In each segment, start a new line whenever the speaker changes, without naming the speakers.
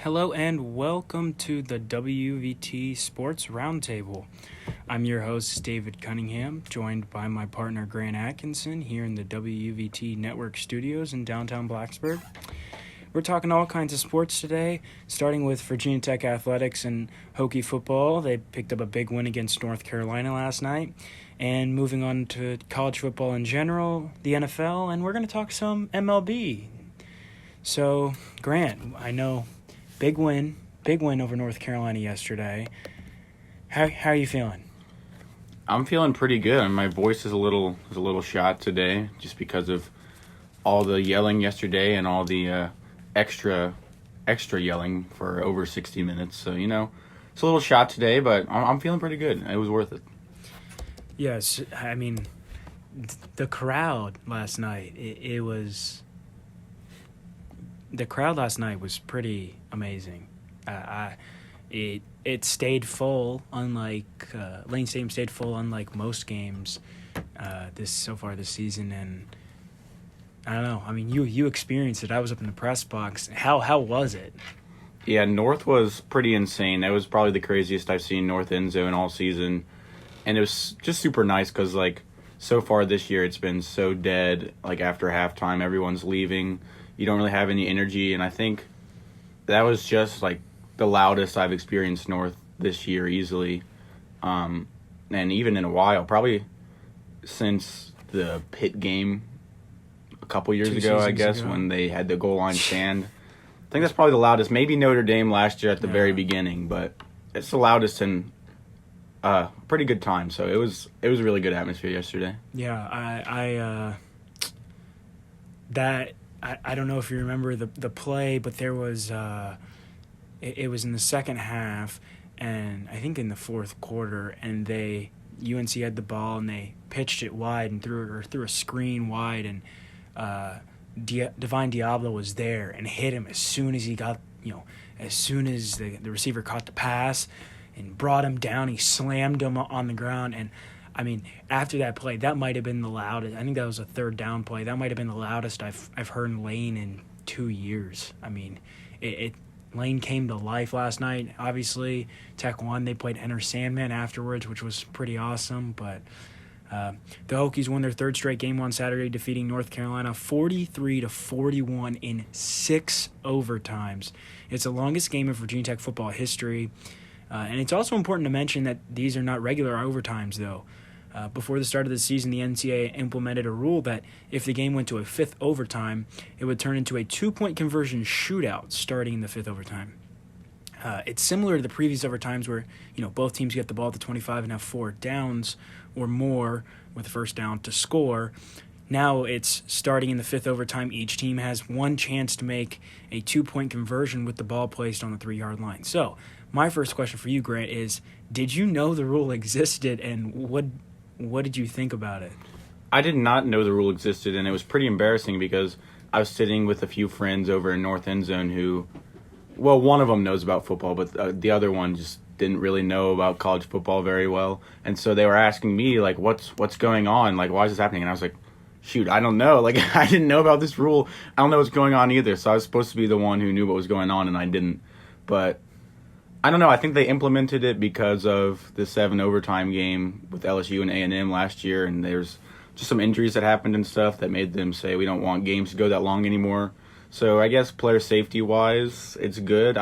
Hello and welcome to the WUVT Sports Roundtable. I'm your host, David Cunningham, joined by my partner, Grant Atkinson, here in the WUVT Network studios in downtown Blacksburg. We're talking all kinds of sports today, starting with Virginia Tech athletics and Hokie football. They picked up a big win against North Carolina last night. And moving on to college football in general, the NFL, and we're going to talk some MLB. So, Grant, I know big win over North Carolina yesterday. How are you feeling?
I'm feeling pretty good. My voice is a little shot today, just because of all the yelling yesterday and all the extra yelling for over 60 minutes. So it's a little shot today, but I'm feeling pretty good. It was worth it.
Yes, I mean the crowd last night. The crowd last night was pretty amazing. It stayed full, unlike Lane Stadium stayed full, unlike most games so far this season. And I don't know. I mean, you experienced it. I was up in the press box. How was it?
Yeah, North was pretty insane. That was probably the craziest I've seen North end zone all season, and it was just super nice because so far this year it's been so dead. After halftime, everyone's leaving. You don't really have any energy, and I think that was just the loudest I've experienced North this year easily, and even in a while, probably since the Pitt game a couple years ago, I guess, when they had the goal line stand. I think that's probably the loudest. Maybe Notre Dame last year at the very beginning, but it's the loudest in pretty good time. So it was a really good atmosphere yesterday.
Yeah, I don't know if you remember the play, but there was it was in the second half, and I think in the fourth quarter, and UNC had the ball and they pitched it wide and threw a screen wide, and Divine Diablo was there and hit him as soon as as soon as the receiver caught the pass and brought him down. He slammed him on the ground, and I mean, after that play, that might have been the loudest. I think that was a third down play. That might have been the loudest I've heard Lane in 2 years. I mean, Lane came to life last night. Obviously, Tech won. They played Enter Sandman afterwards, which was pretty awesome. But the Hokies won their third straight game on Saturday, defeating North Carolina 43-41 in 6 overtimes. It's the longest game of Virginia Tech football history. And it's also important to mention that these are not regular overtimes, though. Before the start of the season, the NCAA implemented a rule that if the game went to a fifth overtime, it would turn into a 2-point conversion shootout starting in the fifth overtime. It's similar to the previous overtimes where both teams get the ball at the 25 and have 4 downs or more with the first down to score. Now it's starting in the fifth overtime. Each team has one chance to make a 2-point conversion with the ball placed on the 3-yard line. So my first question for you, Grant, is did you know the rule existed, and what did you think about it?
I did not know the rule existed, and it was pretty embarrassing because I was sitting with a few friends over in North End Zone who, well, one of them knows about football, but the other one just didn't really know about college football very well. And so they were asking me, what's going on? Why is this happening? And I was like, shoot, I don't know. I didn't know about this rule. I don't know what's going on either. So I was supposed to be the one who knew what was going on, and I didn't. But I don't know. I think they implemented it because of the 7 overtime game with LSU and A&M last year, and there's just some injuries that happened and stuff that made them say we don't want games to go that long anymore. So I guess player safety-wise, it's good.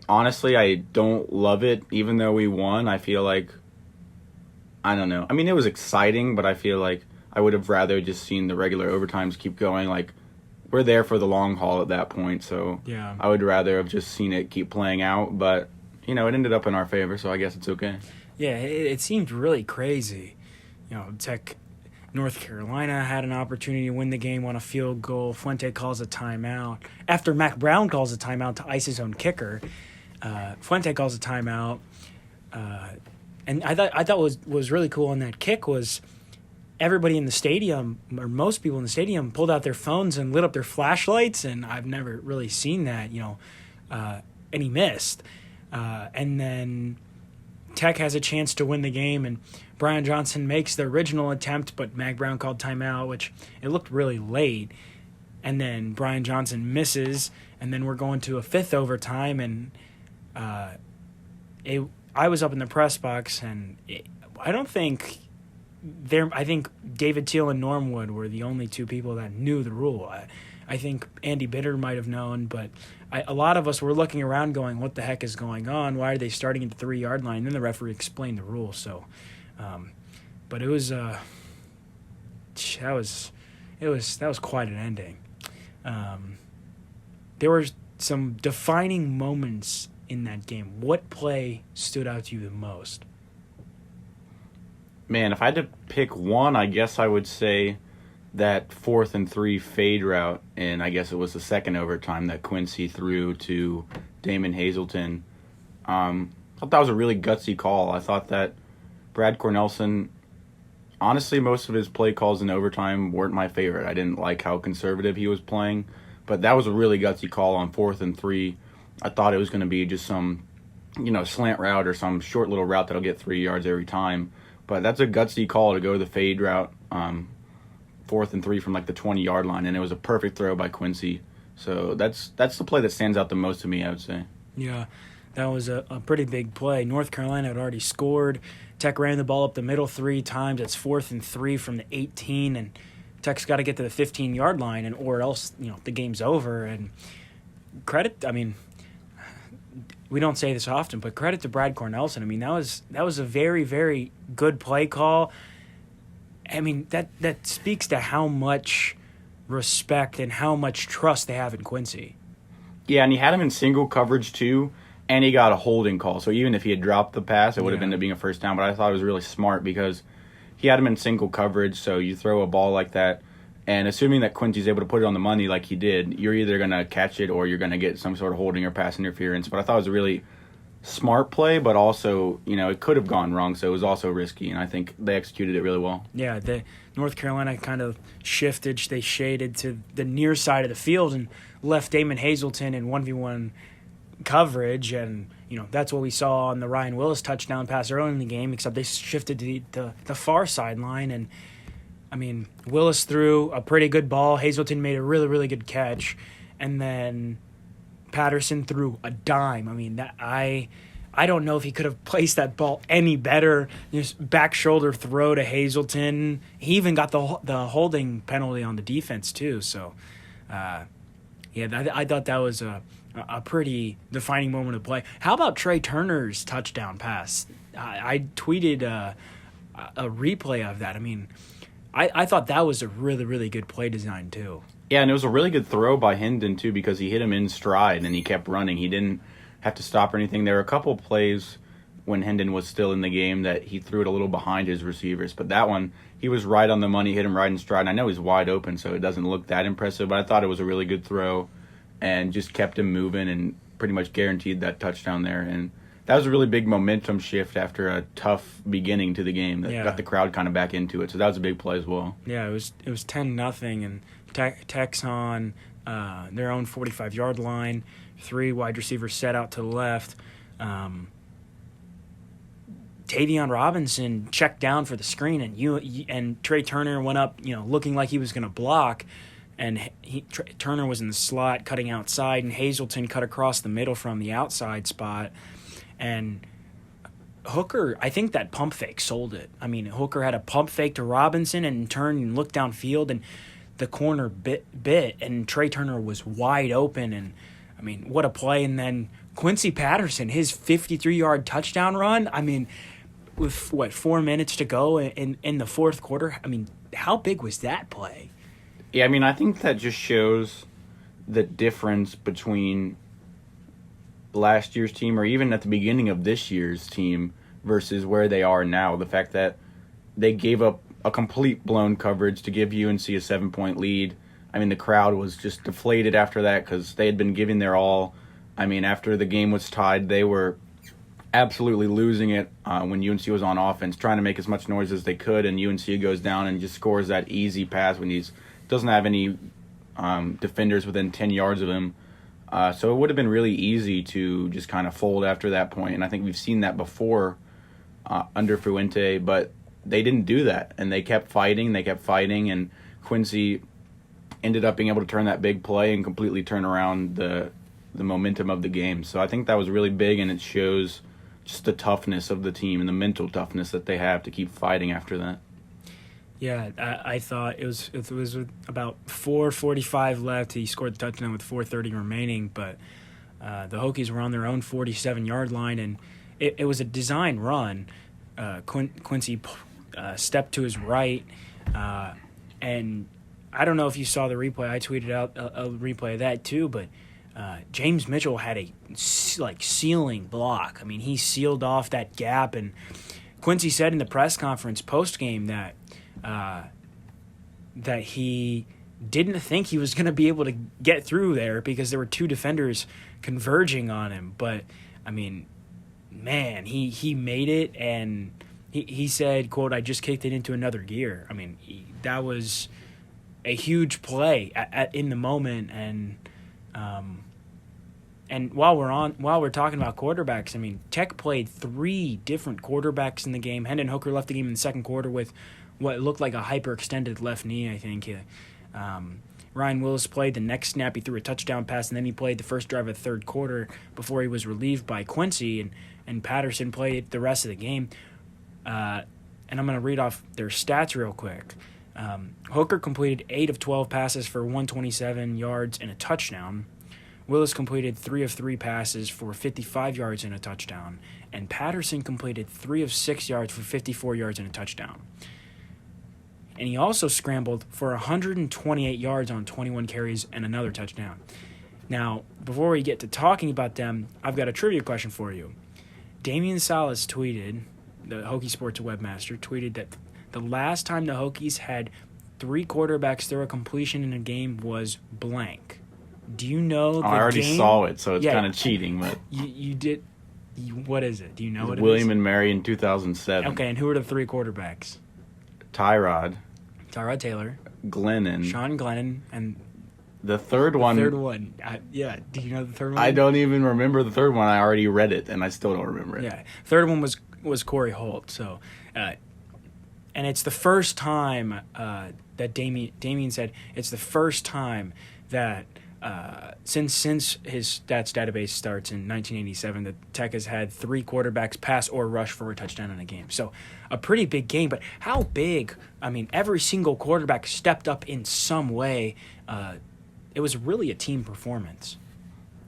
Honestly, I don't love it, even though we won. I feel I don't know. I mean, it was exciting, but I feel I would have rather just seen the regular overtimes keep going. We're there for the long haul at that point, so yeah. I would rather have just seen it keep playing out, but it ended up in our favor, so I guess it's okay.
Yeah, it seemed really crazy. North Carolina had an opportunity to win the game on a field goal. Fuente calls a timeout. After Mac Brown calls a timeout to ice his own kicker, Fuente calls a timeout. And I thought was really cool on that kick was everybody in the stadium, or most people in the stadium, pulled out their phones and lit up their flashlights, and I've never really seen that, and he missed. And then Tech has a chance to win the game, and Brian Johnson makes the original attempt, but Mac Brown called timeout, which it looked really late. And then Brian Johnson misses, and then we're going to a fifth overtime, and I was up in the press box, and I think David Teal and Norm Wood were the only two people that knew the rule. I think Andy Bitter might have known, but a lot of us were looking around going, what the heck is going on? Why are they starting at the 3-yard line? And then the referee explained the rule. So, but it was that was quite an ending. There were some defining moments in that game. What play stood out to you the most?
Man, if I had to pick one, I guess I would say that 4th and 3 fade route, and I guess it was the second overtime that Quincy threw to Damon Hazelton. I thought that was a really gutsy call. I thought that Brad Cornelson, honestly, most of his play calls in overtime weren't my favorite. I didn't like how conservative he was playing, but that was a really gutsy call on 4th and 3. I thought it was going to be just some, slant route or some short little route that'll get 3 yards every time. But that's a gutsy call to go the fade route, 4th and 3 from like the 20-yard line, and it was a perfect throw by Quincy. So that's the play that stands out the most to me, I would say.
Yeah, that was a pretty big play. North Carolina had already scored. Tech ran the ball up the middle 3 times. It's 4th and 3 from the 18, and Tech's got to get to the 15-yard line, or else the game's over. And we don't say this often, but credit to Brad Cornelson. I mean, that was a very, very good play call. I mean, that speaks to how much respect and how much trust they have in Quincy.
Yeah, and he had him in single coverage too, and he got a holding call. So even if he had dropped the pass, it would have ended up being a first down. But I thought it was really smart because he had him in single coverage. So you throw a ball like that, and assuming that Quincy's able to put it on the money like he did, you're either going to catch it or you're going to get some sort of holding or pass interference. But I thought it was a really smart play, but also, it could have gone wrong, so it was also risky, and I think they executed it really well.
Yeah, the North Carolina kind of shifted. They shaded to the near side of the field and left Damon Hazelton in 1v1 coverage, and that's what we saw on the Ryan Willis touchdown pass early in the game, except they shifted to the far sideline, and I mean, Willis threw a pretty good ball. Hazelton made a really, really good catch, and then Patterson threw a dime. I mean, I don't know if he could have placed that ball any better. Just back shoulder throw to Hazelton. He even got the holding penalty on the defense too. So, I thought that was a pretty defining moment of play. How about Trey Turner's touchdown pass? I tweeted a replay of that. I mean, I thought that was a really, really good play design too.
Yeah, and it was a really good throw by Hendon, too, because he hit him in stride and he kept running. He didn't have to stop or anything. There were a couple of plays when Hendon was still in the game that he threw it a little behind his receivers. But that one, he was right on the money, hit him right in stride. And I know he's wide open, so it doesn't look that impressive, but I thought it was a really good throw and just kept him moving and pretty much guaranteed that touchdown there. And that was a really big momentum shift after a tough beginning to the game that got the crowd kind of back into it. So that was a big play as well.
Yeah, it was 10-0, and Tech's on their own 45-yard line. 3 wide receivers set out to the left. Tavion Robinson checked down for the screen, and Trey Turner went up, looking like he was going to block. And Turner was in the slot, cutting outside, and Hazelton cut across the middle from the outside spot. And Hooker, I think that pump fake sold it. I mean, Hooker had a pump fake to Robinson and turned and looked downfield, and the corner bit, and Trey Turner was wide open. And, I mean, what a play. And then Quincy Patterson, his 53-yard touchdown run, I mean, with, 4 minutes to go in the fourth quarter, I mean, how big was that play?
Yeah, I mean, I think that just shows the difference between last year's team or even at the beginning of this year's team versus where they are now. The fact that they gave up a complete blown coverage to give UNC a 7-point lead. I mean, the crowd was just deflated after that because they had been giving their all. I mean, after the game was tied, they were absolutely losing it when UNC was on offense, trying to make as much noise as they could, and UNC goes down and just scores that easy pass when he doesn't have any defenders within 10 yards of him. So it would have been really easy to just kind of fold after that point, and I think we've seen that before under Fuente, but they didn't do that, and they kept fighting, and Quincy ended up being able to turn that big play and completely turn around the the momentum of the game. So I think that was really big, and it shows just the toughness of the team and the mental toughness that they have to keep fighting after that.
Yeah, I thought it was with about 4:45 left. He scored the touchdown with 4:30 remaining, but the Hokies were on their own 47-yard line, and it was a design run. Quincy stepped to his right, and I don't know if you saw the replay. I tweeted out a replay of that too, but James Mitchell had a ceiling block. I mean, he sealed off that gap, and Quincy said in the press conference post-game that he didn't think he was going to be able to get through there because there were two defenders converging on him. But, I mean, man, he made it, and he said, quote, "I just kicked it into another gear." I mean, that was a huge play in the moment, and while we're talking about quarterbacks, I mean, Tech played 3 different quarterbacks in the game. Hendon Hooker left the game in the second quarter with what looked like a hyperextended left knee, I think. Ryan Willis played the next snap. He threw a touchdown pass, and then he played the first drive of the third quarter before he was relieved by Quincy, and Patterson played the rest of the game. And I'm going to read off their stats real quick. Hooker completed 8 of 12 passes for 127 yards and a touchdown. Willis completed 3 of 3 passes for 55 yards and a touchdown. And Patterson completed 3 of 6 yards for 54 yards and a touchdown. And he also scrambled for 128 yards on 21 carries and another touchdown. Now, before we get to talking about them, I've got a trivia question for you. Damian Salas tweeted, the Hokie Sports webmaster, tweeted that the last time the Hokies had 3 quarterbacks throw a completion in a game was blank. Do you know the game?
I already saw it, so it's kind of cheating. But
you did. What is it? Do you know what it is?
William and Mary in 2007.
Okay, and who are the 3 quarterbacks?
Tyrod
Taylor,
Glennon,
Sean Glennon, and
the third one.
Do you know the third one?
I don't even remember the third one. I already read it, and I still don't remember it.
Yeah, third one was Corey Holt. So, and it's the first time that Damien said it's the first time that since his stats database starts in 1987, that Tech has had 3 quarterbacks pass or rush for a touchdown in a game. So a pretty big game, but how big? I mean, every single quarterback stepped up in some way. It was really a team performance.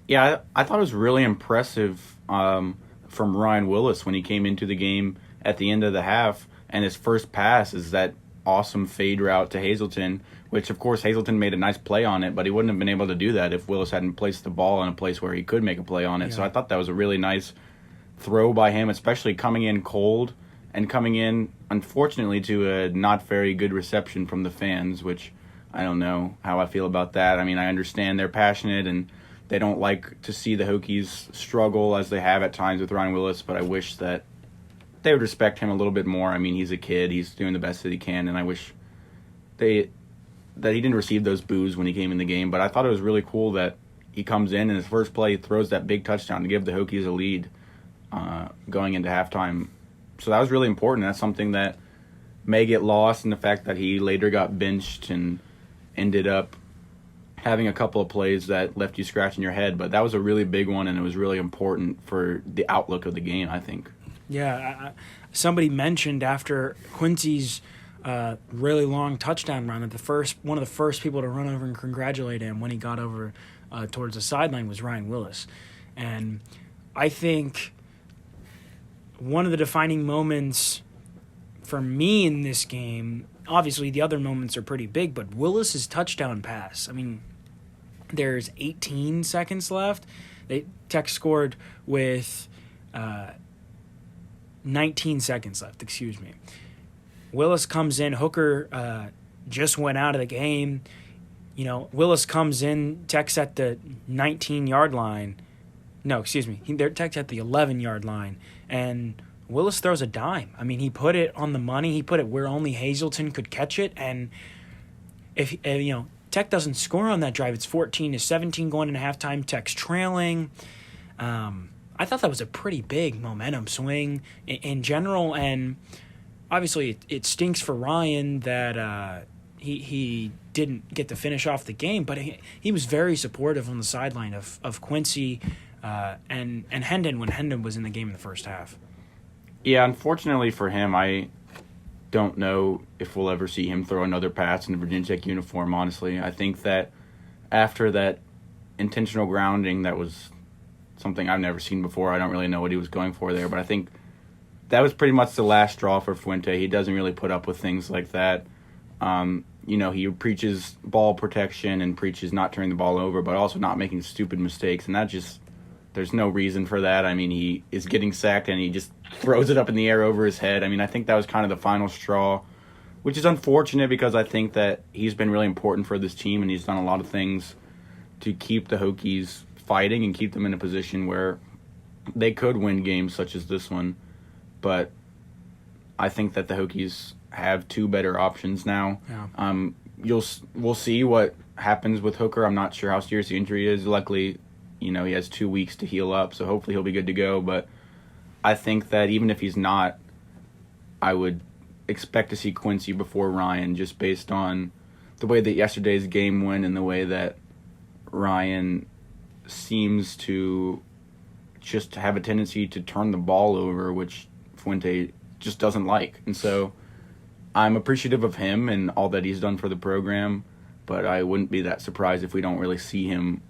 Yeah, I thought it was really impressive from Ryan Willis when he came into the game at the end of the half, and his first pass is that awesome fade route to Hazleton, which, of course, Hazleton made a nice play on it, but he wouldn't have been able to do that if Willis hadn't placed the ball in a place where he could make a play on it. Yeah. So I thought that was a really nice throw by him, especially coming in cold and coming in, unfortunately, to a not very good reception from the fans, which I don't know how I feel about that. I mean, I understand they're passionate and they don't like to see the Hokies struggle as they have at times with Ryan Willis, but I wish that they would respect him a little bit more. I mean, he's a kid. He's doing the best that he can, and I wish that he didn't receive those boos when he came in the game. But I thought it was really cool that he comes in and his first play throws that big touchdown to give the Hokies a lead going into halftime. So that was really important. That's something that may get lost in the fact that he later got benched and ended up having a couple of plays that left you scratching your head. But that was a really big one, and it was really important for the outlook of the game, I think.
Yeah, somebody mentioned after Quincy's really long touchdown run that one of the first people to run over and congratulate him when he got over towards the sideline was Ryan Willis. And I think one of the defining moments for me in this game, obviously the other moments are pretty big, but Willis's touchdown pass, I mean, there's 18 seconds left. Tech scored with 19 seconds left, excuse me. Willis comes in. Hooker just went out of the game. You know, Willis comes in. Tech's at the 19-yard line. No, excuse me. Tech's at the 11-yard line. And Willis throws a dime. I mean, he put it on the money. He put it where only Hazleton could catch it. And if Tech doesn't score on that drive, it's 14-17 going into halftime. Tech's trailing. I thought that was a pretty big momentum swing in general, and obviously it stinks for Ryan that he didn't get to finish off the game, but he was very supportive on the sideline of Quincy and Hendon when Hendon was in the game in the first half.
Yeah, unfortunately for him, I don't know if we'll ever see him throw another pass in the Virginia Tech uniform, honestly. I think that after that intentional grounding, that was something I've never seen before. I don't really know what he was going for there, but I think that was pretty much the last straw for Fuente. He doesn't really put up with things like that. He preaches ball protection and preaches not turning the ball over, but also not making stupid mistakes, and that just, there's no reason for that. I mean, he is getting sacked, and he just throws it up in the air over his head. I mean, I think that was kind of the final straw, which is unfortunate because I think that he's been really important for this team, and he's done a lot of things to keep the Hokies fighting and keep them in a position where they could win games such as this one. But I think that the Hokies have two better options now.
Yeah.
We'll see what happens with Hooker. I'm not sure how serious the injury is. Luckily, he has 2 weeks to heal up, so hopefully he'll be good to go. But I think that even if he's not, I would expect to see Quincy before Ryan, just based on the way that yesterday's game went and the way that Ryan seems to just have a tendency to turn the ball over, which Fuente just doesn't like. And so I'm appreciative of him and all that he's done for the program, but I wouldn't be that surprised if we don't really see him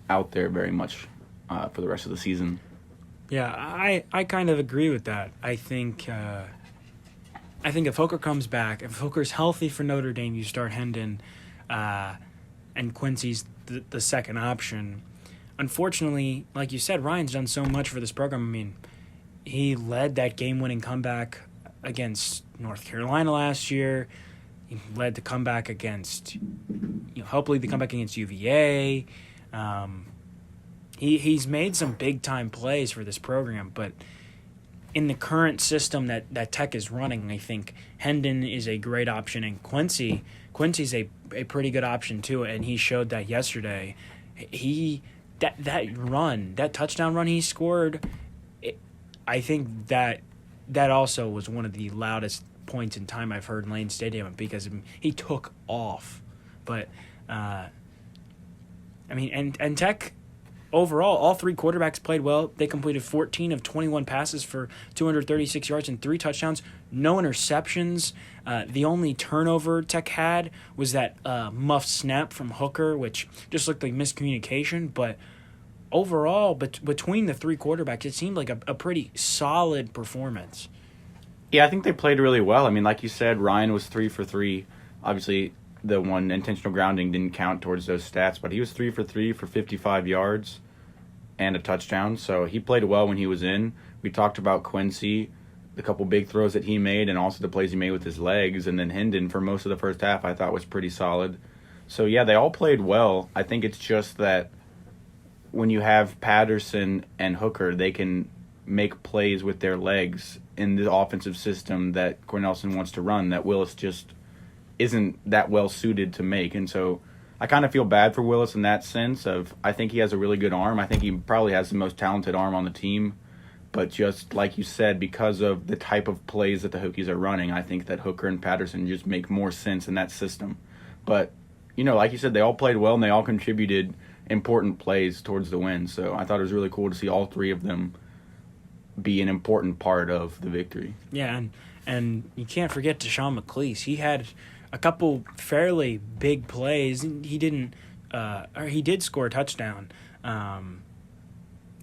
out there very much for the rest of the season.
Yeah, I kind of agree with that. I think if Hooker comes back, if Hooker's healthy for Notre Dame, you start Hendon, and Quincy's the second option. Unfortunately, like you said, Ryan's done so much for this program. I mean, he led that game-winning comeback against North Carolina last year. He led the comeback against, hopefully the comeback against UVA. He's made some big-time plays for this program, but in the current system that Tech is running, I think Hendon is a great option, and Quincy's a pretty good option too, and he showed that yesterday. That touchdown run he scored, I think that also was one of the loudest points in time I've heard in Lane Stadium because he took off. But, and Tech, overall, all three quarterbacks played well. They completed 14 of 21 passes for 236 yards and 3 touchdowns, no interceptions. The only turnover Tech had was that muffed snap from Hooker, which just looked like miscommunication. But overall, between the three quarterbacks, it seemed like a pretty solid performance.
Yeah, I think they played really well. I mean, like you said, Ryan was 3 for 3. Obviously, the one intentional grounding didn't count towards those stats, but he was 3 for 3 for 55 yards and a touchdown. So he played well when he was in. We talked about Quincy, the couple big throws that he made, and also the plays he made with his legs. And then Hendon, for most of the first half, I thought was pretty solid. So, yeah, they all played well. I think it's just that when you have Patterson and Hooker, they can make plays with their legs in the offensive system that Cornelsen wants to run that Willis just isn't that well suited to make. And so I kind of feel bad for Willis in that sense of, I think he has a really good arm. I think he probably has the most talented arm on the team. But just like you said, because of the type of plays that the Hokies are running, I think that Hooker and Patterson just make more sense in that system. But, like you said, they all played well and they all contributed important plays towards the win. So I thought it was really cool to see all three of them be an important part of the victory.
Yeah, and you can't forget Deshaun McCleese. He had a couple fairly big plays. He did score a touchdown.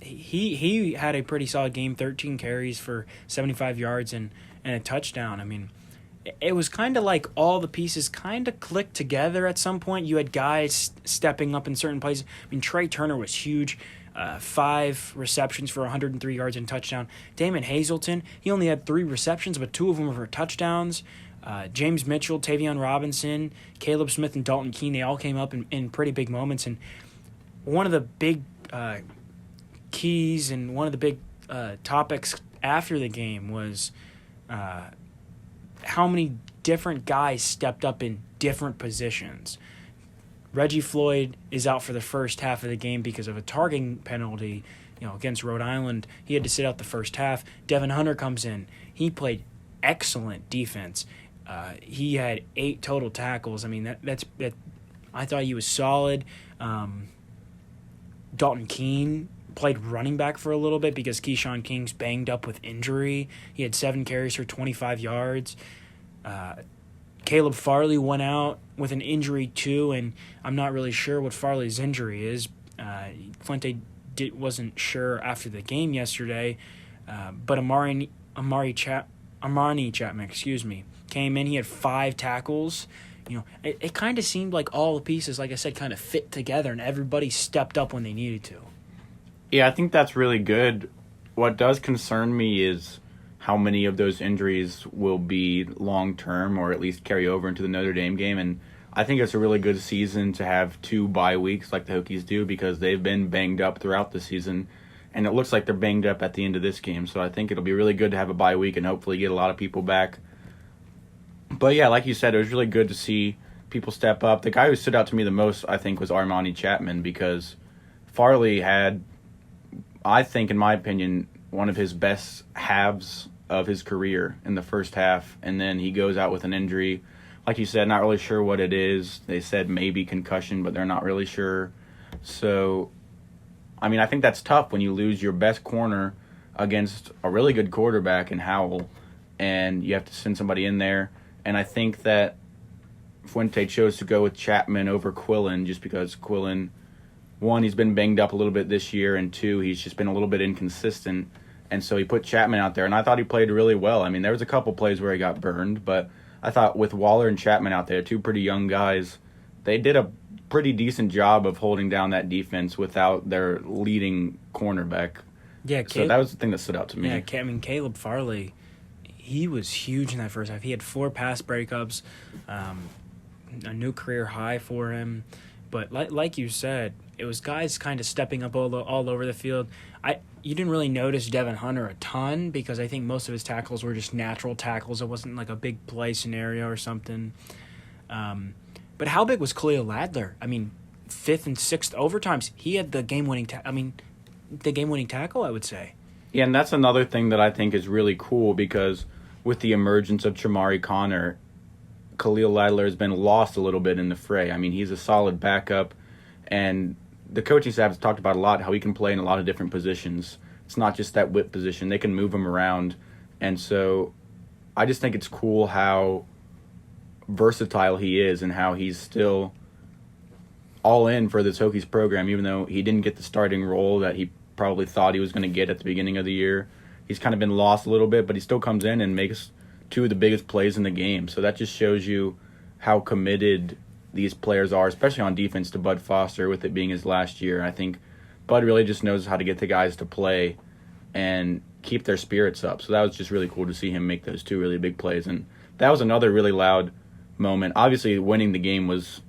He had a pretty solid game, 13 carries for 75 yards and a touchdown. I mean, it was kind of like all the pieces kind of clicked together at some point. You had guys stepping up in certain places. I mean, Trey Turner was huge. 5 receptions for 103 yards and touchdown. Damon Hazelton, he only had 3 receptions, but 2 of them were for touchdowns. James Mitchell, Tavion Robinson, Caleb Smith, and Dalton Keene, they all came up in pretty big moments. And one of the big keys and one of the big topics after the game was how many different guys stepped up in different positions. Reggie Floyd is out for the first half of the game because of a targeting penalty, against Rhode Island. He had to sit out the first half. Devin Hunter comes in. He played excellent defense. He had 8 total tackles. I mean, that's I thought he was solid. Dalton Keene played running back for a little bit because Keyshawn King's banged up with injury. He had 7 carries for 25 yards. Caleb Farley went out with an injury too, and I'm not really sure what Farley's injury is. Fuente wasn't sure after the game yesterday, but Amani Chapman, came in. He had 5 tackles. It kind of seemed like all the pieces, like I said, kind of fit together, and everybody stepped up when they needed to.
Yeah, I think that's really good. What does concern me is how many of those injuries will be long-term or at least carry over into the Notre Dame game. And I think it's a really good season to have 2 bye weeks like the Hokies do because they've been banged up throughout the season. And it looks like they're banged up at the end of this game. So I think it'll be really good to have a bye week and hopefully get a lot of people back. But yeah, like you said, it was really good to see people step up. The guy who stood out to me the most, I think, was Armani Chapman because Farley had, I think, in my opinion, one of his best halves of his career in the first half, and then he goes out with an injury. Like you said, not really sure what it is. They said maybe concussion, but they're not really sure. So, I mean, I think that's tough when you lose your best corner against a really good quarterback in Howell, and you have to send somebody in there. And I think that Fuente chose to go with Chapman over Quillen just because Quillen, 1, he's been banged up a little bit this year, and 2, he's just been a little bit inconsistent. And so he put Chapman out there, and I thought he played really well. I mean, there was a couple plays where he got burned, but I thought with Waller and Chapman out there, 2 pretty young guys, they did a pretty decent job of holding down that defense without their leading cornerback.
Yeah,
so that was the thing that stood out to me.
Yeah, I mean, Caleb Farley, he was huge in that first half. He had 4 pass breakups, a new career high for him. But like you said, it was guys kind of stepping up all over the field. You didn't really notice Devin Hunter a ton because I think most of his tackles were just natural tackles. It wasn't like a big play scenario or something. But how big was Khalil Ladler? I mean, 5th and 6th overtimes, he had the game-winning tackle, I would say.
Yeah, and that's another thing that I think is really cool because with the emergence of Chamari Connor, Khalil Ladler has been lost a little bit in the fray. I mean, he's a solid backup, and the coaching staff has talked about a lot how he can play in a lot of different positions. It's not just that whip position. They can move him around. And so I just think it's cool how versatile he is and how he's still all in for this Hokies program, even though he didn't get the starting role that he probably thought he was going to get at the beginning of the year. He's kind of been lost a little bit, but he still comes in and makes 2 of the biggest plays in the game. So that just shows you how committed these players are, especially on defense, to Bud Foster with it being his last year. I think Bud really just knows how to get the guys to play and keep their spirits up. So that was just really cool to see him make those 2 really big plays. And that was another really loud moment. Obviously, winning the game was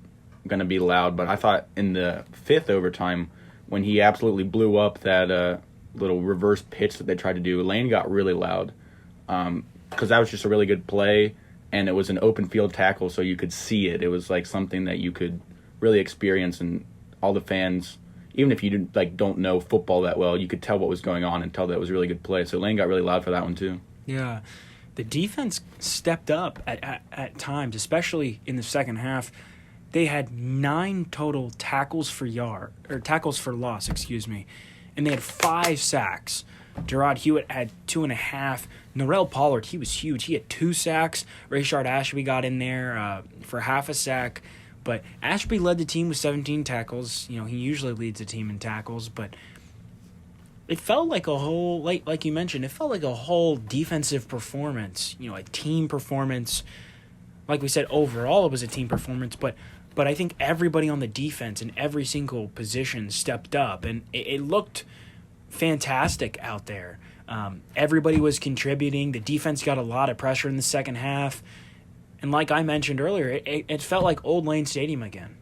going to be loud, but I thought in the 5th overtime when he absolutely blew up that little reverse pitch that they tried to do, Lane got really loud because that was just a really good play. And it was an open field tackle, so you could see it. It was like something that you could really experience, and all the fans, even if you don't know football that well, you could tell what was going on and tell that it was a really good play. So Lane got really loud for that one too.
Yeah, the defense stepped up at times, especially in the second half. They had 9 total tackles for loss, and they had 5 sacks. Gerard Hewitt had 2.5. Norrell Pollard, he was huge. He had 2 sacks. Rayshard Ashby got in there for half a sack. But Ashby led the team with 17 tackles. He usually leads the team in tackles. But it felt like a whole, like you mentioned, it felt like a whole defensive performance. A team performance. Like we said, overall it was a team performance. But I think everybody on the defense in every single position stepped up. And it looked fantastic out there. Everybody was contributing. The defense got a lot of pressure in the second half. And like I mentioned earlier, it felt like Old Lane Stadium again.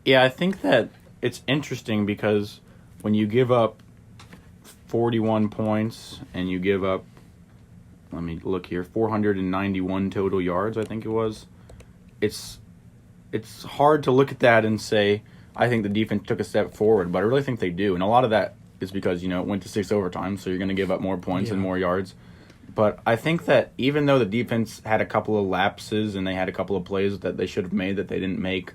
Yeah, I think that it's interesting because when you give up 41 points and you give up, let me look here, 491 total yards, I think it was, it's hard to look at that and say, I think the defense took a step forward, but I really think they do. And a lot of that is because, it went to 6 overtime, so you're going to give up more points and more yards. But I think that even though the defense had a couple of lapses and they had a couple of plays that they should have made that they didn't make,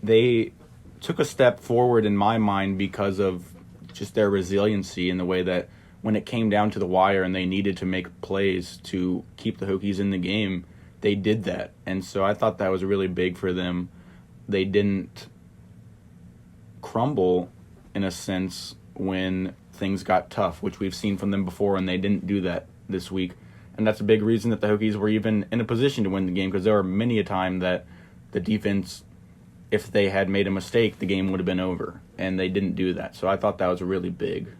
they took a step forward in my mind because of just their resiliency in the way that when it came down to the wire and they needed to make plays to keep the Hokies in the game, they did that. And so I thought that was really big for them. They didn't crumble, in a sense, when things got tough, which we've seen from them before, and they didn't do that this week. And that's a big reason that the Hokies were even in a position to win the game, because there were many a time that the defense, if they had made a mistake, the game would have been over, and they didn't do that. So I thought that was a really big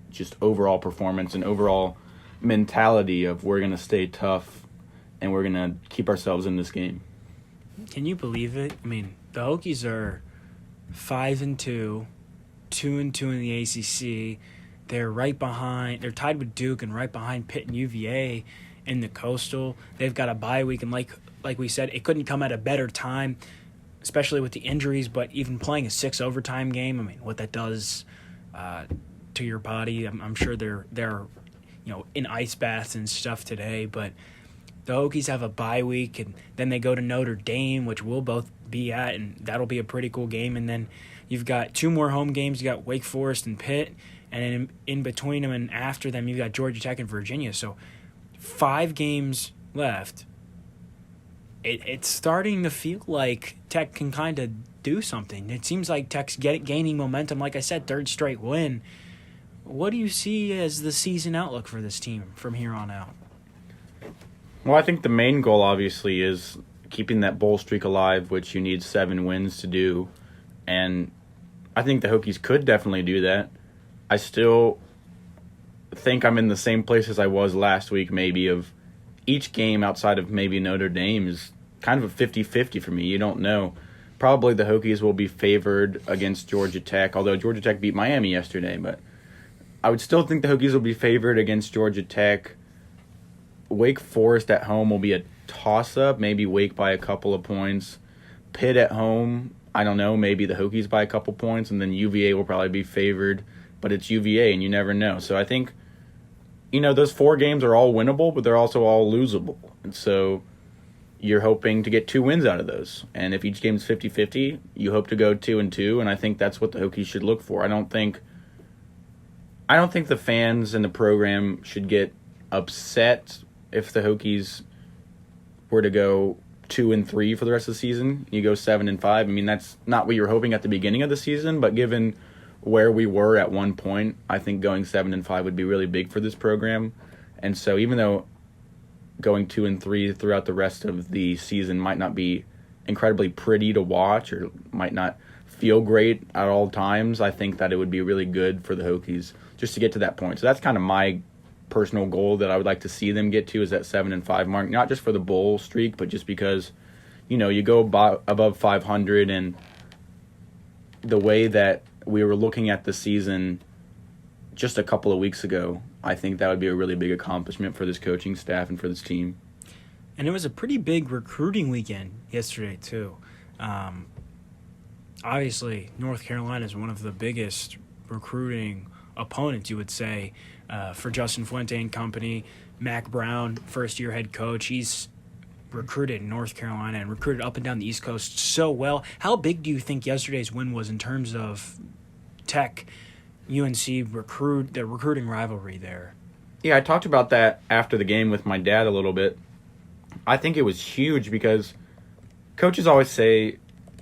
just overall performance and overall mentality of we're going to stay tough and we're going to keep ourselves in this game.
Can you believe it? I mean, the Hokies are 5-2, 2-2 in the ACC. They're right behind. They're tied with Duke and right behind Pitt and UVA in the Coastal. They've got a bye week, and like we said, it couldn't come at a better time, especially with the injuries. But even playing a 6 overtime game, I mean, what that does to your body, I'm sure they're in ice baths and stuff today. But the Hokies have a bye week, and then they go to Notre Dame, which we'll both be at, and that'll be a pretty cool game. And then you've got 2 more home games. You got Wake Forest and Pitt, and in between them and after them, you've got Georgia Tech and Virginia. So 5 games left. It's starting to feel like Tech can kind of do something. It seems like Tech's gaining momentum. Like I said, 3rd straight win. What do you see as the season outlook for this team from here on out?
Well, I think the main goal, obviously, is keeping that bowl streak alive, which you need 7 wins to do. And I think the Hokies could definitely do that. I still think I'm in the same place as I was last week, maybe, of each game outside of maybe Notre Dame is kind of a 50-50 for me. You don't know. Probably the Hokies will be favored against Georgia Tech, although Georgia Tech beat Miami yesterday. But I would still think the Hokies will be favored against Georgia Tech. Wake Forest at home will be a toss-up, maybe Wake by a couple of points. Pitt at home, I don't know, maybe the Hokies by a couple points, and then UVA will probably be favored. But it's UVA, and you never know. So I think, those 4 games are all winnable, but they're also all losable. And so you're hoping to get 2 wins out of those. And if each game's 50-50, you hope to go 2-2, and I think that's what the Hokies should look for. I don't think the fans and the program should get upset if the Hokies were to go 2-3 for the rest of the season. You go 7-5. I mean, that's not what you were hoping at the beginning of the season, but given where we were at one point, I think going 7-5 would be really big for this program. And so even though going 2-3 throughout the rest of the season might not be incredibly pretty to watch or might not feel great at all times, I think that it would be really good for the Hokies just to get to that point. So that's kind of my personal goal that I would like to see them get to, is that 7-5 mark, not just for the bowl streak, but just because, you go above 500, and the way that we were looking at the season just a couple of weeks ago, I think that would be a really big accomplishment for this coaching staff and for this team.
And it was a pretty big recruiting weekend yesterday, too. Obviously, North Carolina is one of the biggest recruiting opponents, you would say, for Justin Fuente and company. Mac Brown, first-year head coach, he's recruited in North Carolina and recruited up and down the East Coast so well. How big do you think yesterday's win was in terms of Tech, UNC the recruiting rivalry there?
Yeah, I talked about that after the game with my dad a little bit. I think it was huge because coaches always say,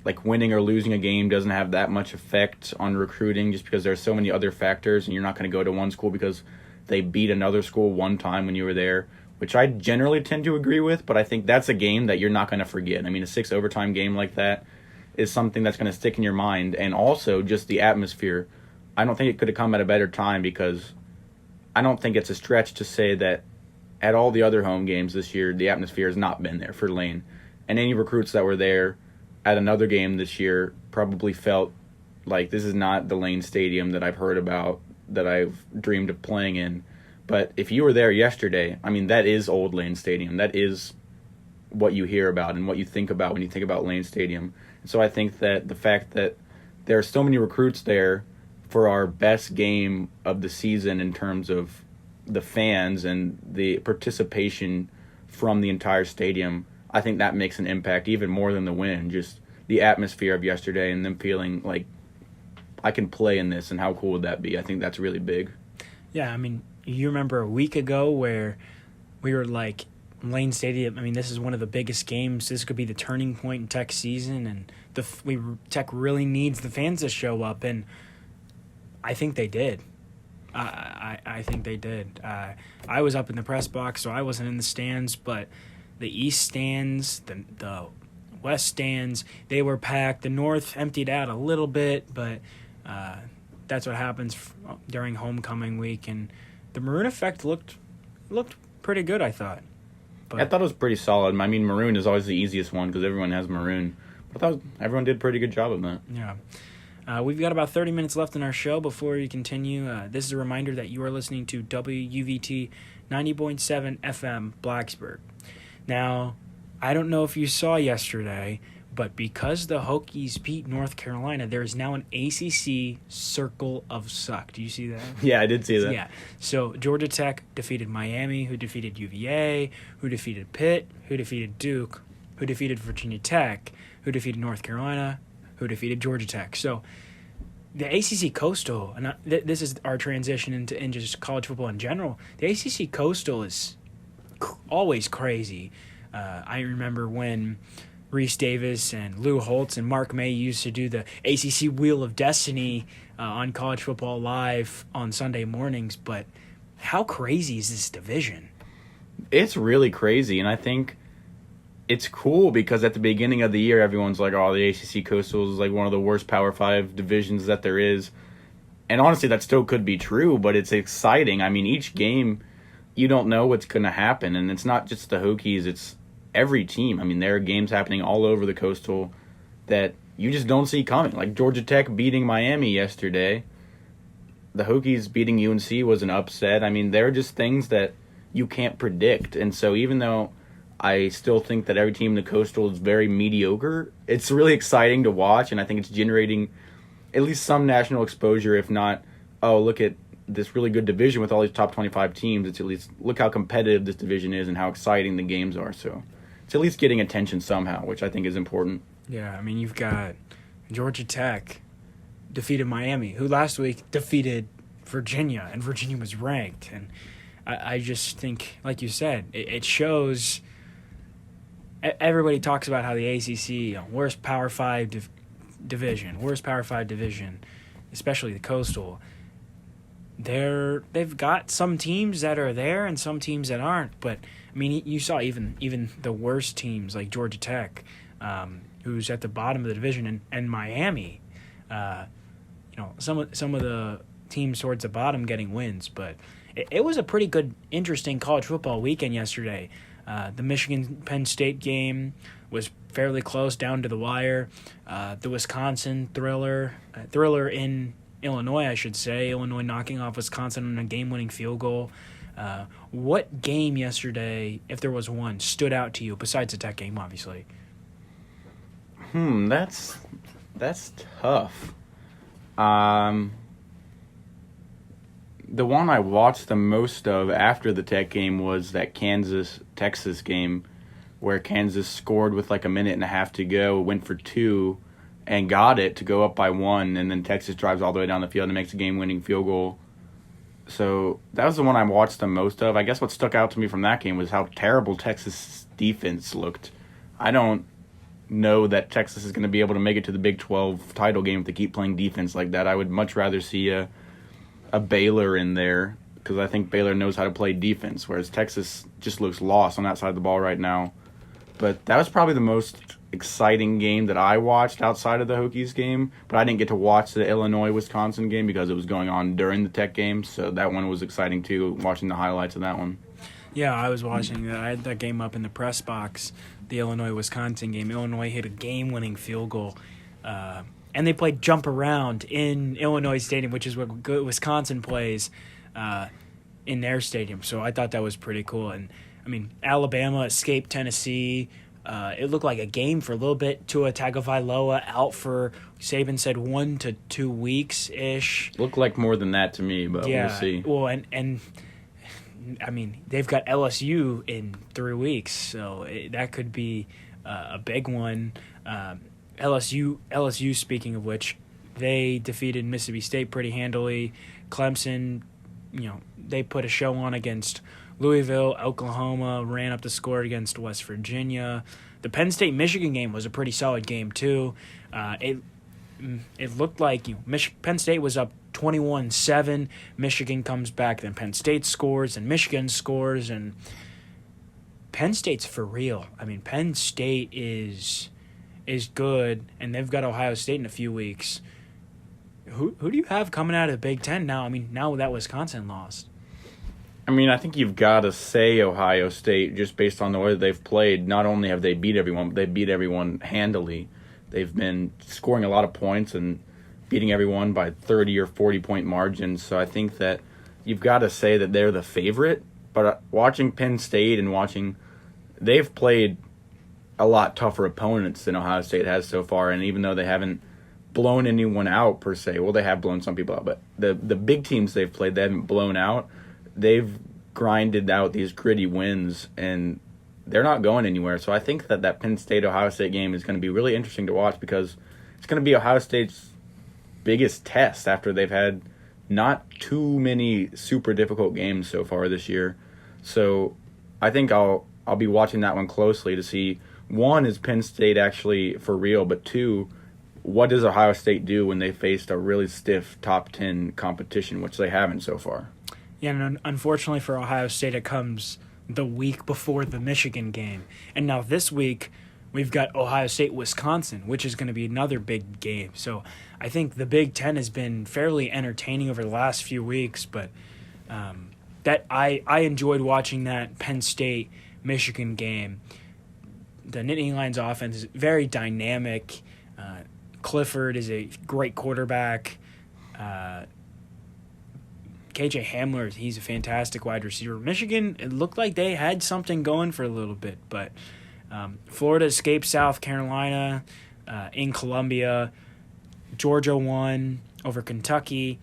like, winning or losing a game doesn't have that much effect on recruiting just because there's so many other factors, and you're not going to go to one school because they beat another school one time when you were there, which I generally tend to agree with, but I think that's a game that you're not going to forget. I mean, a 6 overtime game like that is something that's going to stick in your mind, and also just the atmosphere. I don't think it could have come at a better time, because I don't think it's a stretch to say that at all the other home games this year, the atmosphere has not been there for Lane. And any recruits that were there at another game this year probably felt like this is not the Lane Stadium that I've heard about, that I've dreamed of playing in. But if you were there yesterday, I mean, that is old Lane Stadium. That is what you hear about and what you think about when you think about Lane Stadium. So I think that the fact that there are so many recruits there for our best game of the season in terms of the fans and the participation from the entire stadium, I think that makes an impact even more than the win. Just the atmosphere of yesterday and them feeling like I can play in this, and how cool would that be? I think that's really big.
Yeah, I mean, you remember a week ago where we were like, Lane Stadium, I mean, this is one of the biggest games. This could be the turning point in Tech season, and Tech really needs the fans to show up, and I think they did. I think they did. I was up in the press box, so I wasn't in the stands, but the east stands, the west stands, they were packed. The north emptied out a little bit, but that's what happens during homecoming week, and the maroon effect looked pretty good, I thought. But
I thought it was pretty solid. I mean, maroon is always the easiest one because everyone has maroon. But I thought everyone did a pretty good job of that.
Yeah. We've got about 30 minutes left in our show before we continue. This is a reminder that you are listening to WUVT 90.7 FM Blacksburg. Now, I don't know if you saw yesterday, but because the Hokies beat North Carolina, there is now an ACC Circle of Suck. Do you see that?
Yeah, I did see that.
Yeah. So Georgia Tech defeated Miami, who defeated UVA, who defeated Pitt, who defeated Duke, who defeated Virginia Tech, who defeated North Carolina, who defeated Georgia Tech. So the ACC Coastal, and this is our transition into just college football in general, the ACC Coastal is always crazy. I remember when Reese Davis and Lou Holtz and Mark May used to do the ACC Wheel of Destiny on College Football Live on Sunday mornings, but how crazy is this division?
It's really crazy, and I think it's cool because at the beginning of the year, everyone's like, oh, the ACC Coastal is like one of the worst Power 5 divisions that there is. And honestly, that still could be true, but it's exciting. I mean, each game, you don't know what's going to happen, and it's not just the Hokies, it's every team. I mean, there are games happening all over the Coastal that you just don't see coming. Like Georgia Tech beating Miami yesterday. The Hokies beating UNC was an upset. I mean, there are just things that you can't predict. And so even though I still think that every team in the Coastal is very mediocre, it's really exciting to watch, and I think it's generating at least some national exposure, if not, oh, look at this really good division with all these top 25 teams. It's at least, look how competitive this division is and how exciting the games are. So it's at least getting attention somehow, which I think is important.
Yeah, I mean, you've got Georgia Tech defeated Miami, who last week defeated Virginia, and Virginia was ranked. And I just think, like you said, it shows. Everybody talks about how the ACC, worst Power 5 division, especially the Coastal. They've got some teams that are there and some teams that aren't. But I mean, you saw even the worst teams like Georgia Tech, who's at the bottom of the division, and Miami. Some of the teams towards the bottom getting wins, but it was a pretty good, interesting college football weekend yesterday. The Michigan-Penn State game was fairly close, down to the wire. The Wisconsin thriller in Illinois, I should say. Illinois knocking off Wisconsin on a game-winning field goal. What game yesterday, if there was one, stood out to you, besides the Tech game, obviously?
That's tough. The one I watched the most of after the Tech game was that Kansas-Texas game where Kansas scored with like a minute and a half to go, went for 2, and got it to go up by 1, and then Texas drives all the way down the field and makes a game-winning field goal. So that was the one I watched the most of. I guess what stuck out to me from that game was how terrible Texas' defense looked. I don't know that Texas is going to be able to make it to the Big 12 title game if they keep playing defense like that. I would much rather see a Baylor in there because I think Baylor knows how to play defense, whereas Texas just looks lost on that side of the ball right now. But that was probably the most exciting game that I watched outside of the Hokies game, but I didn't get to watch the Illinois-Wisconsin game because it was going on during the Tech game, so that one was exciting too, watching the highlights of that one. Yeah,
I was watching that. I had that game up in the press box, the Illinois-Wisconsin game. Illinois hit a game-winning field goal, and they played jump around in Illinois Stadium, which is what Wisconsin plays in their stadium. So I thought that was pretty cool. And, I mean, Alabama escaped Tennessee. It looked like a game for a little bit. Tua Tagovailoa out for, Saban said, 1 to 2 weeks-ish.
Looked like more than that to me, but we'll see.
Well, and I mean, they've got LSU in 3 weeks, so that could be a big one. LSU, speaking of which, they defeated Mississippi State pretty handily. Clemson, they put a show on against Louisville. Oklahoma ran up the score against West Virginia. The Penn State-Michigan game was a pretty solid game, too. It looked like Penn State was up 21-7. Michigan comes back, then Penn State scores, and Michigan scores, and Penn State's for real. I mean, Penn State is good, and they've got Ohio State in a few weeks. Who do you have coming out of the Big Ten now? I mean, now that Wisconsin lost.
I mean, I think you've got to say Ohio State just based on the way that they've played. Not only have they beat everyone, but they beat everyone handily. They've been scoring a lot of points and beating everyone by 30 or 40-point margins. So I think that you've got to say that they're the favorite. But watching Penn State and they've played a lot tougher opponents than Ohio State has so far. And even though they haven't blown anyone out per se, well, they have blown some people out, but the big teams they've played, they haven't blown out. They've grinded out these gritty wins, and they're not going anywhere. So I think that Penn State-Ohio State game is going to be really interesting to watch because it's going to be Ohio State's biggest test after they've had not too many super difficult games so far this year. So I think I'll be watching that one closely to see, one, is Penn State actually for real, but two, what does Ohio State do when they faced a really stiff top 10 competition, which they haven't so far?
Yeah, and unfortunately for Ohio State, it comes the week before the Michigan game. And now this week, we've got Ohio State-Wisconsin, which is going to be another big game. So I think the Big Ten has been fairly entertaining over the last few weeks, but that I enjoyed watching that Penn State-Michigan game. The Nittany Lions offense is very dynamic. Clifford is a great quarterback. KJ Hamler, he's a fantastic wide receiver. Michigan, it looked like they had something going for a little bit, but Florida escaped South Carolina in Columbia. Georgia won over Kentucky.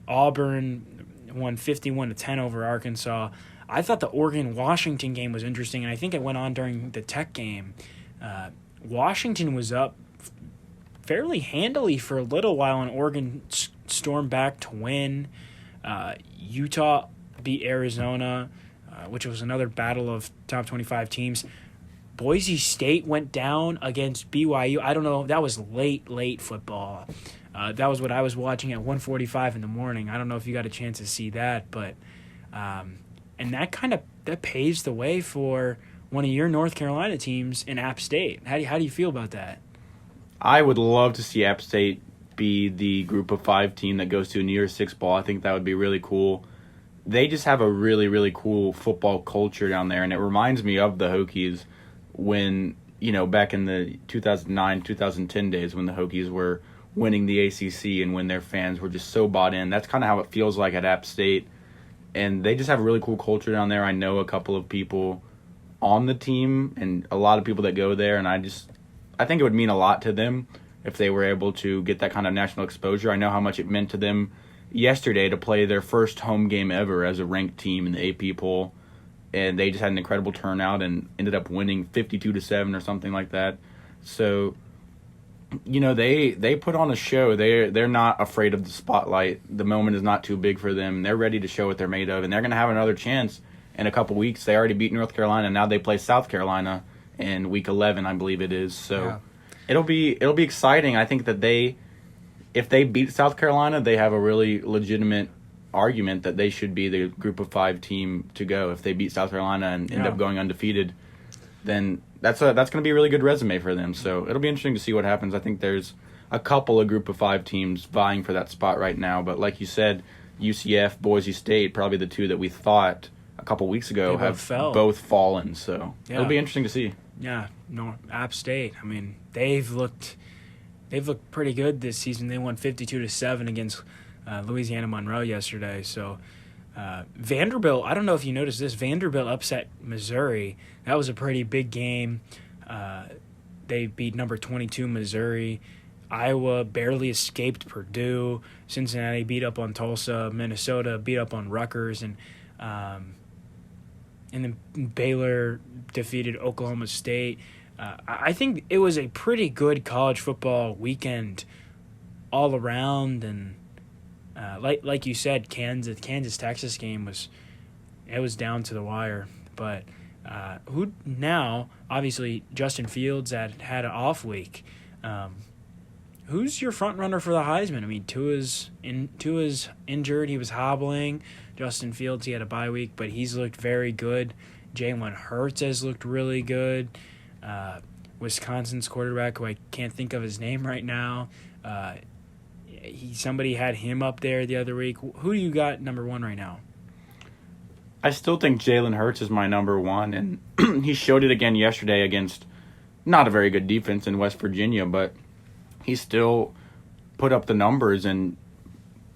Auburn won 51-10 over Arkansas. I thought the Oregon-Washington game was interesting, and I think it went on during the Tech game. Washington was up fairly handily for a little while, and Oregon stormed back to win. Utah beat Arizona, which was another battle of top 25 teams. Boise State went down against BYU. I don't know. That was late football. That was what I was watching at 1:45 in the morning. I don't know if you got a chance to see that, but and that paves the way for one of your North Carolina teams in App State. How do you feel about that?
I would love to see App State be the group of 5 team that goes to a New Year's Six bowl. I think that would be really cool. They just have a really, really cool football culture down there, and it reminds me of the Hokies when, back in the 2009, 2010 days when the Hokies were winning the ACC and when their fans were just so bought in. That's kind of how it feels like at App State, and they just have a really cool culture down there. I know a couple of people on the team and a lot of people that go there, and I think it would mean a lot to them if they were able to get that kind of national exposure. I know how much it meant to them yesterday to play their first home game ever as a ranked team in the AP poll, and they just had an incredible turnout and ended up winning 52-7 or something like that. So, they put on a show. They're not afraid of the spotlight. The moment is not too big for them. They're ready to show what they're made of, and they're going to have another chance in a couple weeks. They already beat North Carolina. Now they play South Carolina in week 11, I believe it is. So. Yeah. It'll be exciting. I think that if they beat South Carolina, they have a really legitimate argument that they should be the group of 5 team to go. If they beat South Carolina and end up going undefeated, then that's going to be a really good resume for them. So it'll be interesting to see what happens. I think there's a couple of group of 5 teams vying for that spot right now. But like you said, UCF, Boise State, probably the 2 that we thought a couple weeks ago have both fallen. So it'll be interesting to see.
Yeah, no, App State. I mean, they've looked pretty good this season. They won 52-7 against Louisiana Monroe yesterday. So Vanderbilt, I don't know if you noticed this. Vanderbilt upset Missouri. That was a pretty big game. They beat number 22 Missouri. Iowa barely escaped Purdue. Cincinnati beat up on Tulsa. Minnesota beat up on Rutgers, and and then Baylor defeated Oklahoma State. I think it was a pretty good college football weekend all around, and like you said, Kansas-Texas game was down to the wire. But who now? Obviously, Justin Fields had an off week. Who's your front runner for the Heisman? I mean, Tua's injured. He was hobbling. Justin Fields, he had a bye week, but he's looked very good. Jalen Hurts has looked really good. Wisconsin's quarterback, who I can't think of his name right now, somebody had him up there the other week. Who do you got number one right now?
I still think Jalen Hurts is my number one, and he showed it again yesterday against not a very good defense in West Virginia, but he still put up the numbers and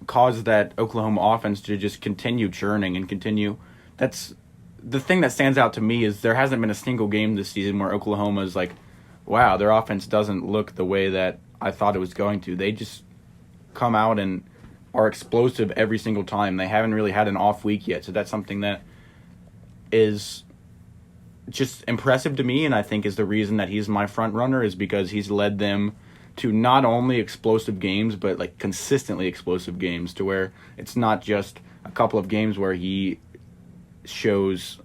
caused that Oklahoma offense to just continue churning and continue. That's the thing that stands out to me is there hasn't been a single game this season where Oklahoma is like, wow, their offense doesn't look the way that I thought it was going to. They just come out and are explosive every single time. They haven't really had an off week yet, so that's something that is just impressive to me, and I think is the reason that he's my front runner, is because he's led them to not only explosive games, but like consistently explosive games, to where it's not just a couple of games where he shows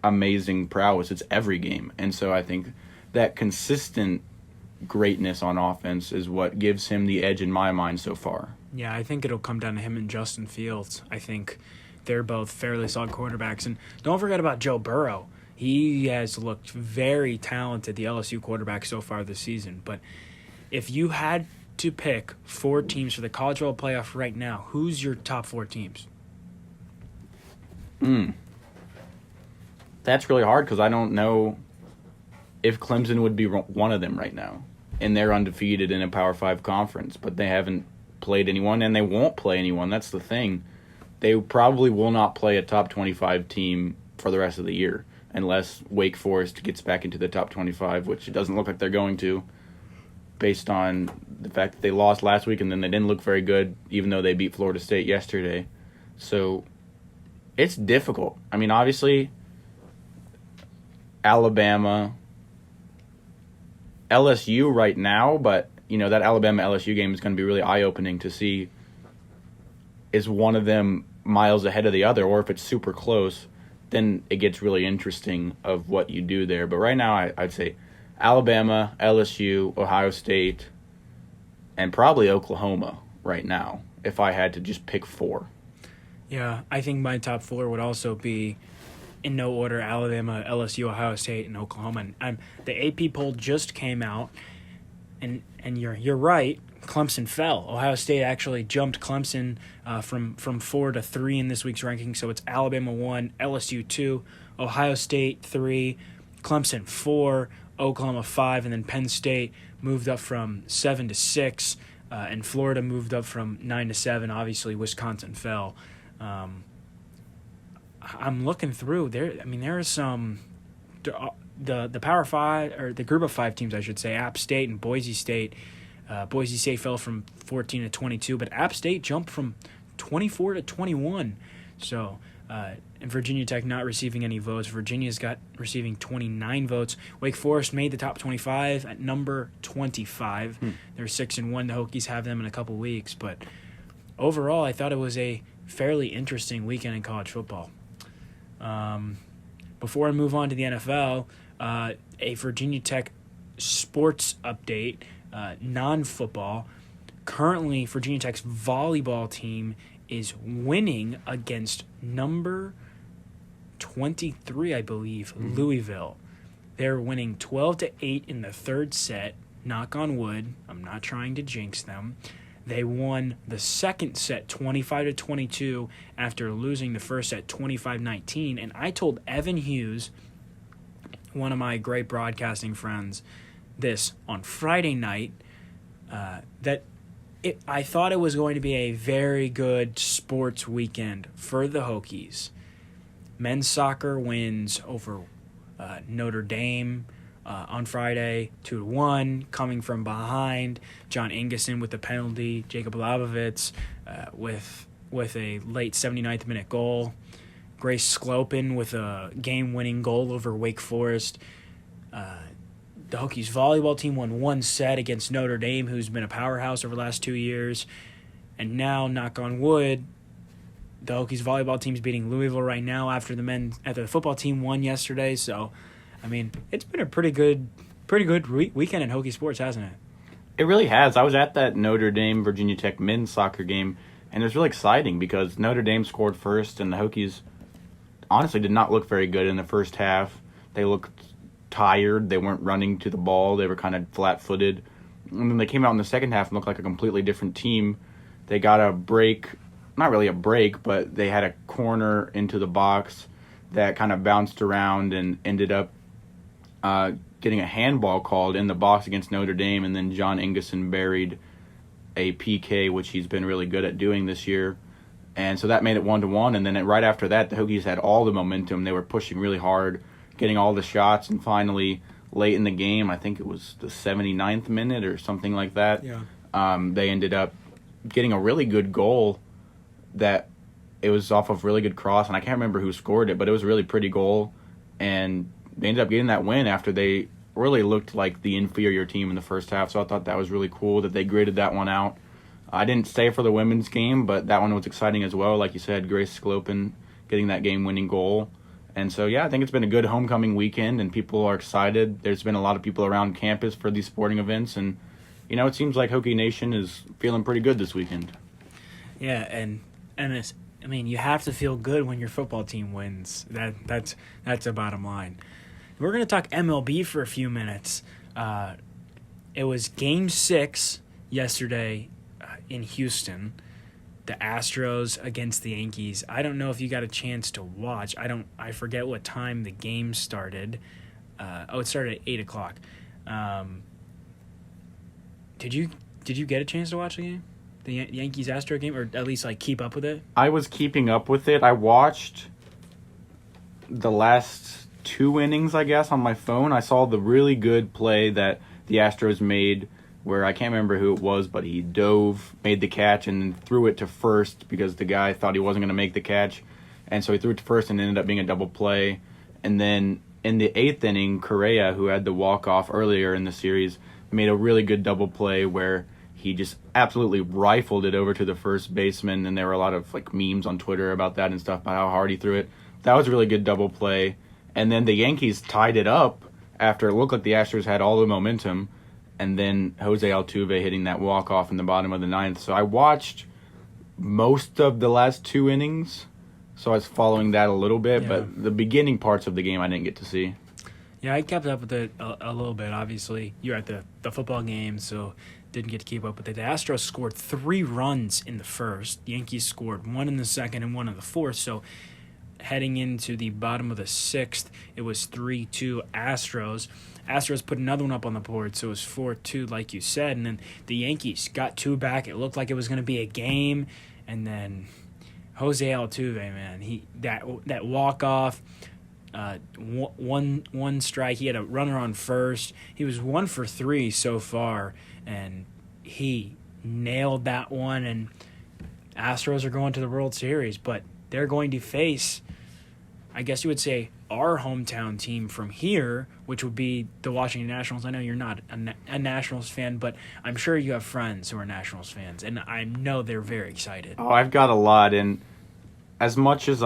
amazing prowess. It's every game. And so I think that consistent greatness on offense is what gives him the edge in my mind so far.
Yeah, I think it'll come down to him and Justin Fields. I think they're both fairly solid quarterbacks. And don't forget about Joe Burrow. He has looked very talented, the LSU quarterback so far this season. But if you had to pick 4 teams for the college football playoff right now, who's your top 4 teams?
That's really hard because I don't know if Clemson would be one of them right now. And they're undefeated in a Power 5 conference, but they haven't played anyone, and they won't play anyone. That's the thing. They probably will not play a top 25 team for the rest of the year unless Wake Forest gets back into the top 25, which it doesn't look like they're going to, based on the fact that they lost last week and then they didn't look very good, even though they beat Florida State yesterday. So it's difficult. I mean, obviously, Alabama, LSU right now, but that Alabama-LSU game is going to be really eye-opening to see, is one of them miles ahead of the other, or if it's super close, then it gets really interesting of what you do there. But right now, I'd say Alabama, LSU, Ohio State, and probably Oklahoma right now, if I had to just pick 4.
Yeah, I think my top 4 would also be, in no order, Alabama, LSU, Ohio State, and Oklahoma. And the AP poll just came out, and you're right, Clemson fell. Ohio State actually jumped Clemson from 4 to 3 in this week's ranking, so it's Alabama 1, LSU 2, Ohio State 3, Clemson 4, Oklahoma 5, and then Penn State moved up from 7 to 6, and Florida moved up from 9 to 7. Obviously, Wisconsin fell. I'm looking through there. I mean, there are some the Power 5, or the Group of 5 teams, I should say. App State and Boise State. Boise State fell from 14 to 22, but App State jumped from 24 to 21. So, and Virginia Tech not receiving any votes. Virginia's receiving 29 votes. Wake Forest made the top 25 at number 25. They're 6-1. The Hokies have them in a couple weeks, but overall, I thought it was a fairly interesting weekend in college football. Before I move on to the NFL, a Virginia Tech sports update, non-football. Currently, Virginia Tech's volleyball team is winning against number 23, I believe, Louisville. They're winning 12-8 in the third set. Knock on wood. I'm not trying to jinx them. They won the second set 25-22 after losing the first set 25-19. And I told Evan Hughes, one of my great broadcasting friends, this on Friday night, that I thought it was going to be a very good sports weekend for the Hokies. Men's soccer wins over Notre Dame on Friday, 2-1, coming from behind. John Ingeson with the penalty. Jacob Labovitz with a late 79th minute goal. Grace Sclopin with a game-winning goal over Wake Forest. The Hokies volleyball team won one set against Notre Dame, who's been a powerhouse over the last 2 years. And now, knock on wood, the Hokies volleyball team's beating Louisville right now after the football team won yesterday. So, I mean, it's been a pretty good weekend in Hokie sports, hasn't it?
It really has. I was at that Notre Dame Virginia Tech men's soccer game, and it was really exciting because Notre Dame scored first, and the Hokies honestly did not look very good in the first half. They looked tired. They weren't running to the ball. They were kind of flat-footed. And then they came out in the second half and looked like a completely different team. They got a break, not really a break, but they had a corner into the box that kind of bounced around and ended up getting a handball called in the box against Notre Dame, and then John Ingeson buried a PK, which he's been really good at doing this year. And so that made it 1-1, and then right after that, the Hokies had all the momentum. They were pushing really hard, getting all the shots, and finally, late in the game, I think it was the 79th minute or something like that, they ended up getting a really good goal that it was off of really good cross, and I can't remember who scored it, but it was a really pretty goal, and they ended up getting that win after they really looked like the inferior team in the first half, so I thought that was really cool that they graded that one out. I didn't stay for the women's game, but that one was exciting as well. Like you said, Grace Sclopin getting that game-winning goal. And so, yeah, I think it's been a good homecoming weekend, and people are excited. There's been a lot of people around campus for these sporting events, and, you know, it seems like Hokie Nation is feeling pretty good this weekend.
Yeah, and it's, I mean, you have to feel good when your football team wins. That's the bottom line. We're going to talk MLB for a few minutes. It was Game 6 yesterday in Houston. The Astros against the Yankees. I don't know if you got a chance to watch. I forget what time the game started. It started at 8:00. Did you get a chance to watch the game? The Yankees Astro game, or at least like keep up with it?
I was keeping up with it. I watched the last 2 innings, I guess, on my phone. I saw the really good play that the Astros made, where I can't remember who it was, but he dove, made the catch, and threw it to first because the guy thought he wasn't going to make the catch. And so he threw it to first and ended up being a double play. And then in the 8th inning, Correa, who had the walk-off earlier in the series, made a really good double play where he just absolutely rifled it over to the first baseman. And there were a lot of like memes on Twitter about that and stuff, about how hard he threw it. That was a really good double play. And then the Yankees tied it up after it looked like the Astros had all the momentum. And then Jose Altuve hitting that walk-off in the bottom of the 9th. So I watched most of the last 2 innings, so I was following that a little bit. But the beginning parts of the game I didn't get to see.
Yeah, I kept up with it a little bit. Obviously, you were at the football game, so didn't get to keep up with it. The Astros scored 3 runs in the first. The Yankees scored 1 in the second and 1 in the fourth. So heading into the bottom of the 6th, it was 3-2 Astros. Astros put another one up on the board, so it was 4-2, like you said. And then the Yankees got 2 back. It looked like it was going to be a game. And then Jose Altuve, man, that walk-off, one strike. He had a runner on first. He was 1 for 3 so far, and he nailed that one. And Astros are going to the World Series, but they're going to face, I guess you would say, our hometown team from here, which would be the Washington Nationals. I know you're not a Nationals fan, but I'm sure you have friends who are Nationals fans, and I know they're very excited.
Oh, I've got a lot, and as much as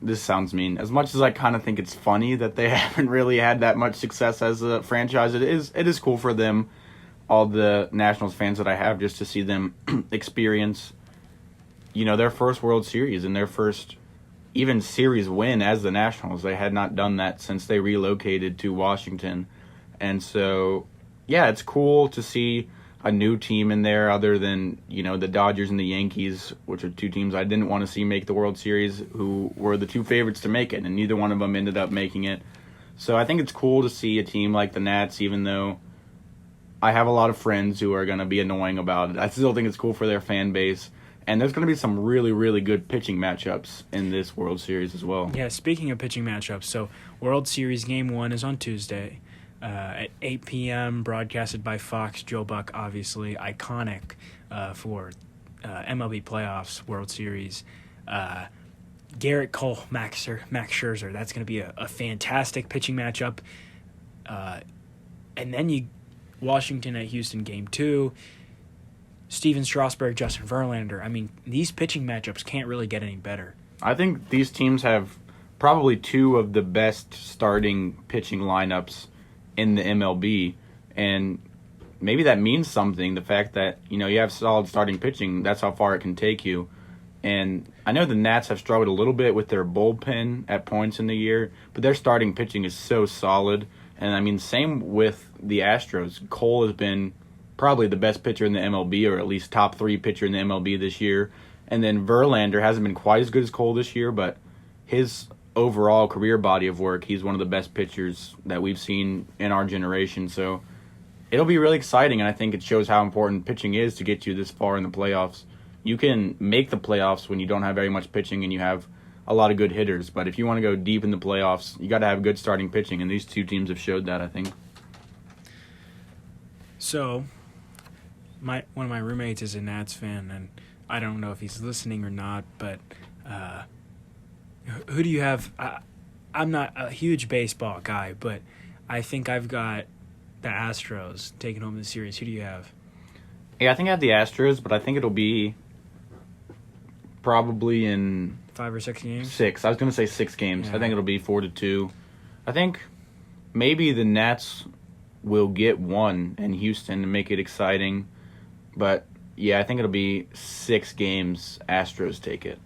this sounds mean, as much as I kind of think it's funny that they haven't really had that much success as a franchise, it is cool for them, all the Nationals fans that I have, just to see them experience, you know, their first World Series and their first even series win as the Nationals. They had not done that since they relocated to Washington. And so, yeah, it's cool to see a new team in there other than, you know, the Dodgers and the Yankees, which are 2 teams I didn't want to see make the World Series, who were the 2 favorites to make it, and neither one of them ended up making it. So I think it's cool to see a team like the Nats, even though I have a lot of friends who are going to be annoying about it. I still think it's cool for their fan base. And there's going to be some really, really good pitching matchups in this World Series as well.
Yeah, speaking of pitching matchups, so World Series Game 1 is on Tuesday at 8 p.m., broadcasted by Fox. Joe Buck, obviously, iconic for MLB playoffs, World Series. Garrett Cole, Max Scherzer. That's going to be a fantastic pitching matchup. And then Washington at Houston, Game 2. Steven Strasburg, Justin Verlander. I mean, these pitching matchups can't really get any better.
I think these teams have probably two of the best starting pitching lineups in the MLB, and maybe that means something. The fact that you have solid starting pitching, that's how far it can take you. And I know the Nats have struggled a little bit with their bullpen at points in the year, but their starting pitching is so solid. And I mean, same with the Astros. Cole has been probably the best pitcher in the MLB, or at least top 3 pitcher in the MLB this year. And then Verlander hasn't been quite as good as Cole this year, but his overall career body of work, he's one of the best pitchers that we've seen in our generation. So it'll be really exciting, and I think it shows how important pitching is to get you this far in the playoffs. You can make the playoffs when you don't have very much pitching and you have a lot of good hitters, but if you want to go deep in the playoffs, you got to have good starting pitching, and these two teams have showed that, I think.
So, one of my roommates is a Nats fan, and I don't know if he's listening or not, but who do you have? I'm not a huge baseball guy, but I think I've got the Astros taking home the series. Who do you have?
Yeah, I think I have the Astros, but I think it'll be probably in
5 or 6 games.
6. I was going to say 6 games.
Yeah.
I think it'll be 4-2. I think maybe the Nats will get one in Houston to make it exciting, but yeah, I think it'll be 6 games. Astros take it.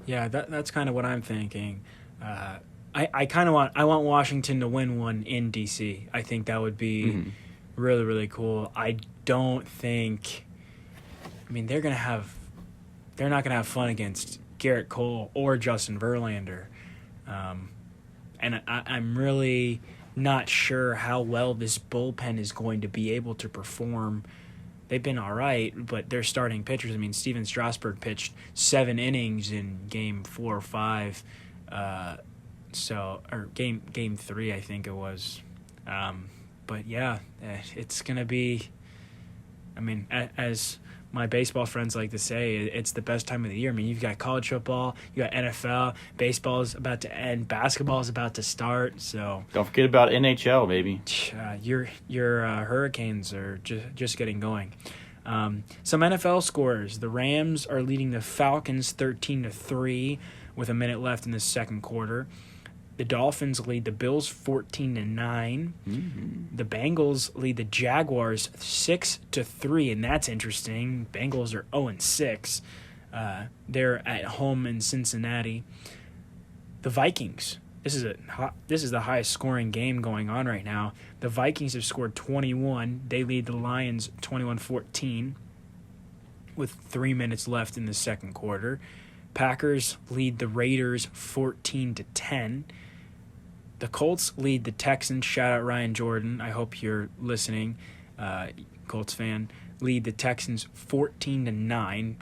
Yeah, that's kind of what I'm thinking. I kind of want Washington to win one in DC. I think that would be really, really cool. I don't think. I mean, they're not gonna have fun against Garrett Cole or Justin Verlander, and I'm really not sure how well this bullpen is going to be able to perform. They've been all right, but they're starting pitchers. I mean, Steven Strasburg pitched 7 innings in Game 4 or 5, or Game 3, I think it was. But yeah, it's gonna be. I mean, as my baseball friends like to say, it's the best time of the year. I mean, you've got college football, you got NFL, baseball is about to end, basketball is about to start. So
don't forget about NHL, baby.
Your Hurricanes are just getting going. Some NFL scores: the Rams are leading the Falcons 13-3 with a minute left in the second quarter. The Dolphins lead the Bills 14-9. The Bengals lead the Jaguars 6-3, and that's interesting. Bengals are 0-6. They're at home in Cincinnati. The Vikings. This is the highest scoring game going on right now. The Vikings have scored 21. They lead the Lions 21-14 with 3 minutes left in the second quarter. Packers lead the Raiders 14-10. The Colts lead the Texans. Shout out Ryan Jordan. I hope you're listening, Colts fan. Lead the Texans 14-9.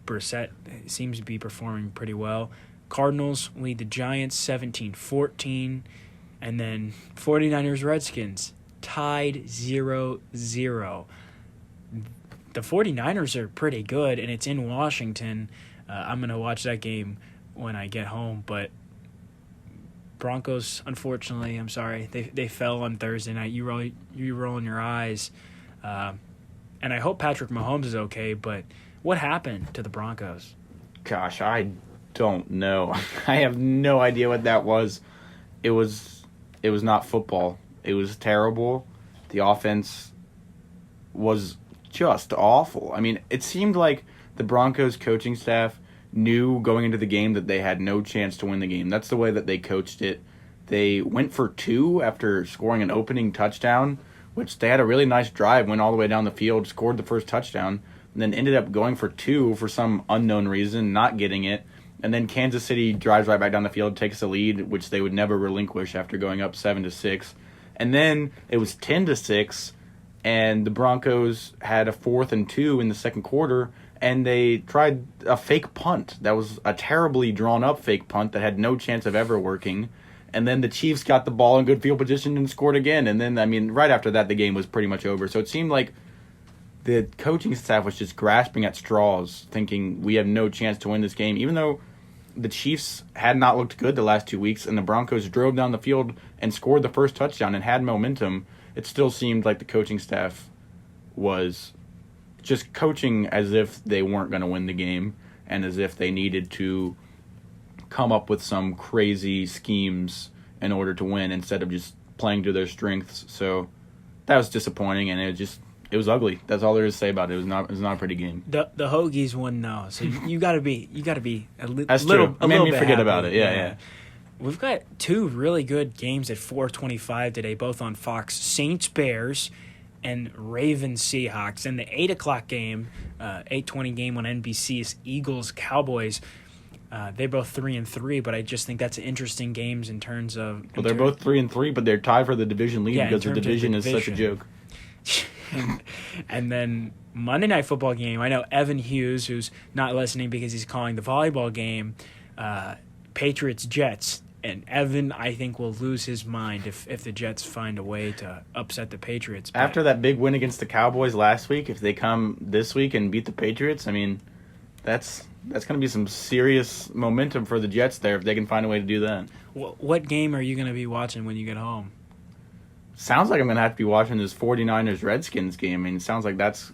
Brissett seems to be performing pretty well. Cardinals lead the Giants 17-14. And then 49ers Redskins tied 0-0. The 49ers are pretty good, and it's in Washington. I'm going to watch that game when I get home, but Broncos, unfortunately, I'm sorry, they fell on Thursday night. You rolling your eyes, and I hope Patrick Mahomes is okay. But what happened to the Broncos?
Gosh, I don't know. I have no idea what that was. It was not football. It was terrible. The offense was just awful. I mean, it seemed like the Broncos coaching staff knew going into the game that they had no chance to win the game. That's the way that they coached it. They went for 2 after scoring an opening touchdown, which they had a really nice drive, went all the way down the field, scored the first touchdown, and then ended up going for 2 for some unknown reason, not getting it. And then Kansas City drives right back down the field, takes the lead, which they would never relinquish after going up 7-6. And then it was 10-6, and the Broncos had a 4th and 2 in the second quarter, and they tried a fake punt. That was a terribly drawn-up fake punt that had no chance of ever working. And then the Chiefs got the ball in good field position and scored again. And then, I mean, right after that, the game was pretty much over. So it seemed like the coaching staff was just grasping at straws, thinking we have no chance to win this game, even though the Chiefs had not looked good the last 2 weeks, and the Broncos drove down the field and scored the first touchdown and had momentum, it still seemed like the coaching staff was just coaching as if they weren't going to win the game and as if they needed to come up with some crazy schemes in order to win instead of just playing to their strengths. So that was disappointing, and it was ugly. That's all there is to say about it. It was not a pretty game.
The Hoagies won though, so you got to be
That's
little.
True.
A
It made
little
me
bit
forget
happy.
about it. Yeah.
We've got two really good games at 4:25 today, both on Fox: Saints Bears and Ravens Seahawks. And the 8:00 game, 8:20 game on NBC is Eagles Cowboys. They're both 3-3, but I just think that's interesting games in terms of.
Well, they're both 3-3, but they're tied for the division lead because the
in terms of
division is such a joke.
And then Monday Night Football game. I know Evan Hughes, who's not listening because he's calling the volleyball game, Patriots Jets. And Evan, I think, will lose his mind if the Jets find a way to upset the Patriots. But
After that big win against the Cowboys last week, if they come this week and beat the Patriots, I mean, that's going to be some serious momentum for the Jets there if they can find a way to do that.
What game are you going to be watching when you get home?
Sounds like I'm going to have to be watching this 49ers-Redskins game. I mean, it sounds like that's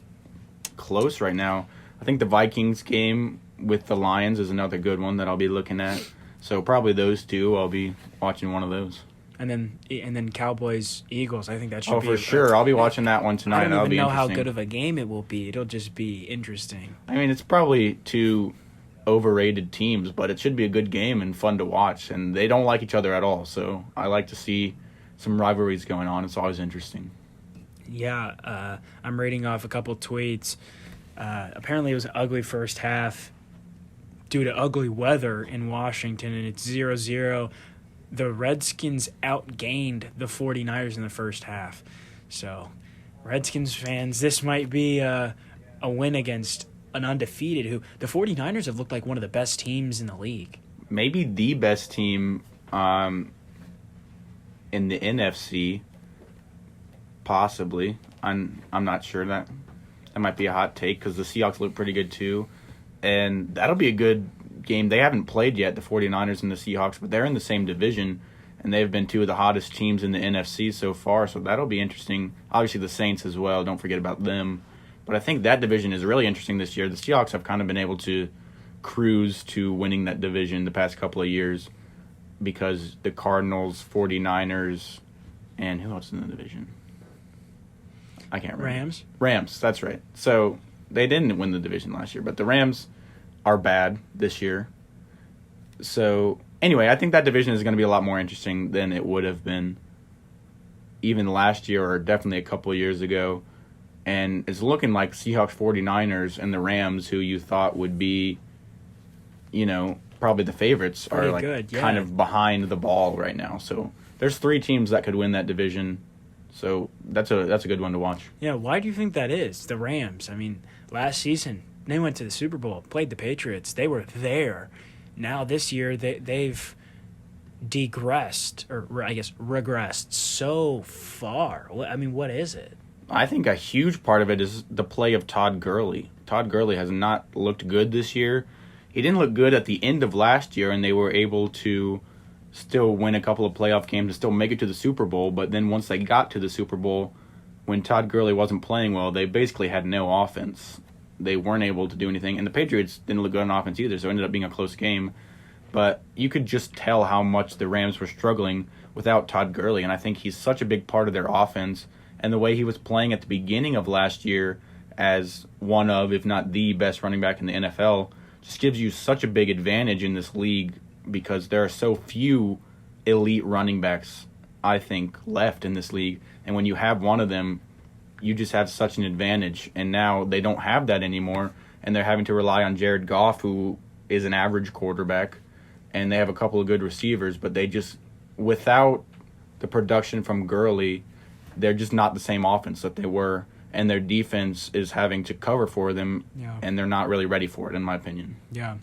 close right now. I think the Vikings game with the Lions is another good one that I'll be looking at. So probably those two. I'll be watching one of those.
And then Cowboys Eagles. I think that should be.
Oh, for sure. I'll be watching that one tonight.
I don't even know how
interesting.
good of a game it will be. It'll just be interesting.
I mean, it's probably two overrated teams, but it should be a good game and fun to watch. And they don't like each other at all. So I like to see some rivalries going on. It's always interesting.
Yeah, I'm reading off a couple tweets. Apparently, it was an ugly first half due to ugly weather in Washington, and it's 0-0. The Redskins outgained the 49ers in the first half. So, Redskins fans, this might be a win against an undefeated who the 49ers have looked like one of the best teams in the league.
Maybe the best team in the NFC, possibly. I'm not sure. That might be a hot take because the Seahawks look pretty good too. And that'll be a good game. They haven't played yet, the 49ers and the Seahawks, but they're in the same division, and they've been two of the hottest teams in the NFC so far, so that'll be interesting. Obviously, the Saints as well. Don't forget about them. But I think that division is really interesting this year. The Seahawks have kind of been able to cruise to winning that division the past couple of years because the Cardinals, 49ers, and who else is in the division? I can't remember. Rams, that's right. So they didn't win the division last year, but the Rams are bad this year. So anyway, I think that division is going to be a lot more interesting than it would have been even last year or definitely a couple of years ago. And it's looking like Seahawks, 49ers, and the Rams, who you thought would be, probably the favorites,
pretty
are like
good, yeah.
kind of behind the ball right now. So there's three teams that could win that division. So that's a good one to watch.
Yeah, why do you think that is? The Rams. I mean, last season they went to the Super Bowl, played the Patriots. They were there. Now this year they've regressed so far. I mean, what is it?
I think a huge part of it is the play of Todd Gurley. Todd Gurley has not looked good this year. He didn't look good at the end of last year, and they were able to still win a couple of playoff games and still make it to the Super Bowl. But then once they got to the Super Bowl, when Todd Gurley wasn't playing well, they basically had no offense. They weren't able to do anything. And the Patriots didn't look good on offense either, so it ended up being a close game. But you could just tell how much the Rams were struggling without Todd Gurley. And I think he's such a big part of their offense. And the way he was playing at the beginning of last year as one of, if not the best running back in the NFL, just gives you such a big advantage in this league because there are so few elite running backs, I think, left in this league. And when you have one of them, you just have such an advantage. And now they don't have that anymore, and they're having to rely on Jared Goff, who is an average quarterback, and they have a couple of good receivers, but they just, without the production from Gurley, they're just not the same offense that they were, and their defense is having to cover for them, and they're not really ready for it, in my opinion.
Yeah.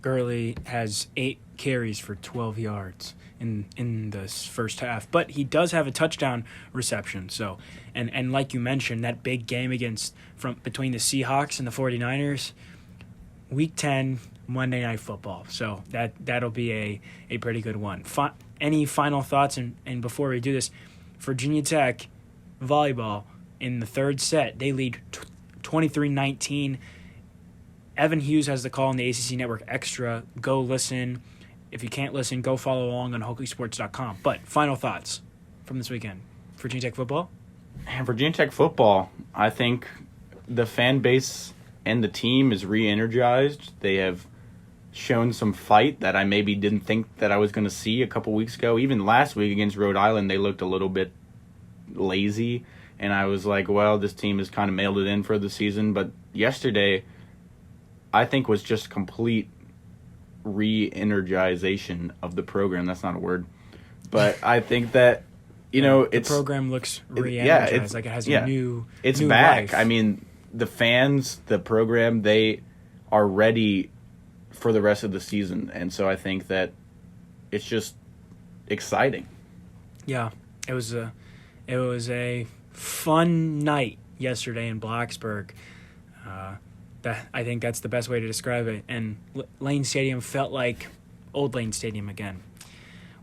Gurley has 8 carries for 12 yards in this first half, but he does have a touchdown reception. So, and like you mentioned, that big game between the Seahawks and the 49ers, Week 10, Monday Night Football. So that'll be a pretty good one. Any final thoughts? And before we do this, Virginia Tech volleyball in the third set, they lead 23-19. Evan Hughes has the call on the ACC Network Extra. Go listen. If you can't listen, go follow along on HokiesSports.com. But final thoughts from this weekend. Virginia Tech football?
And Virginia Tech football, I think the fan base and the team is re-energized. They have shown some fight that I maybe didn't think that I was going to see a couple weeks ago. Even last week against Rhode Island, they looked a little bit lazy. And I was like, well, this team has kind of mailed it in for the season. But yesterday, I think was just complete re-energization of the program. That's not a word. But I think that, the
program looks re-energized, like it has a new
It's
new
back.
life.
I mean, the fans, the program, they are ready for the rest of the season. And so I think that it's just exciting.
Yeah, it was a fun night yesterday in Blacksburg. I think that's the best way to describe it. And Lane Stadium felt like old Lane Stadium again.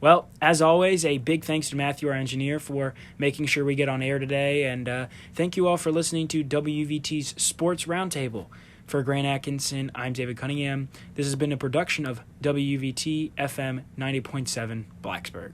Well, as always, a big thanks to Matthew, our engineer, for making sure we get on air today. And thank you all for listening to WVT's Sports Roundtable. For Grant Atkinson, I'm David Cunningham. This has been a production of WUVT FM 90.7 Blacksburg.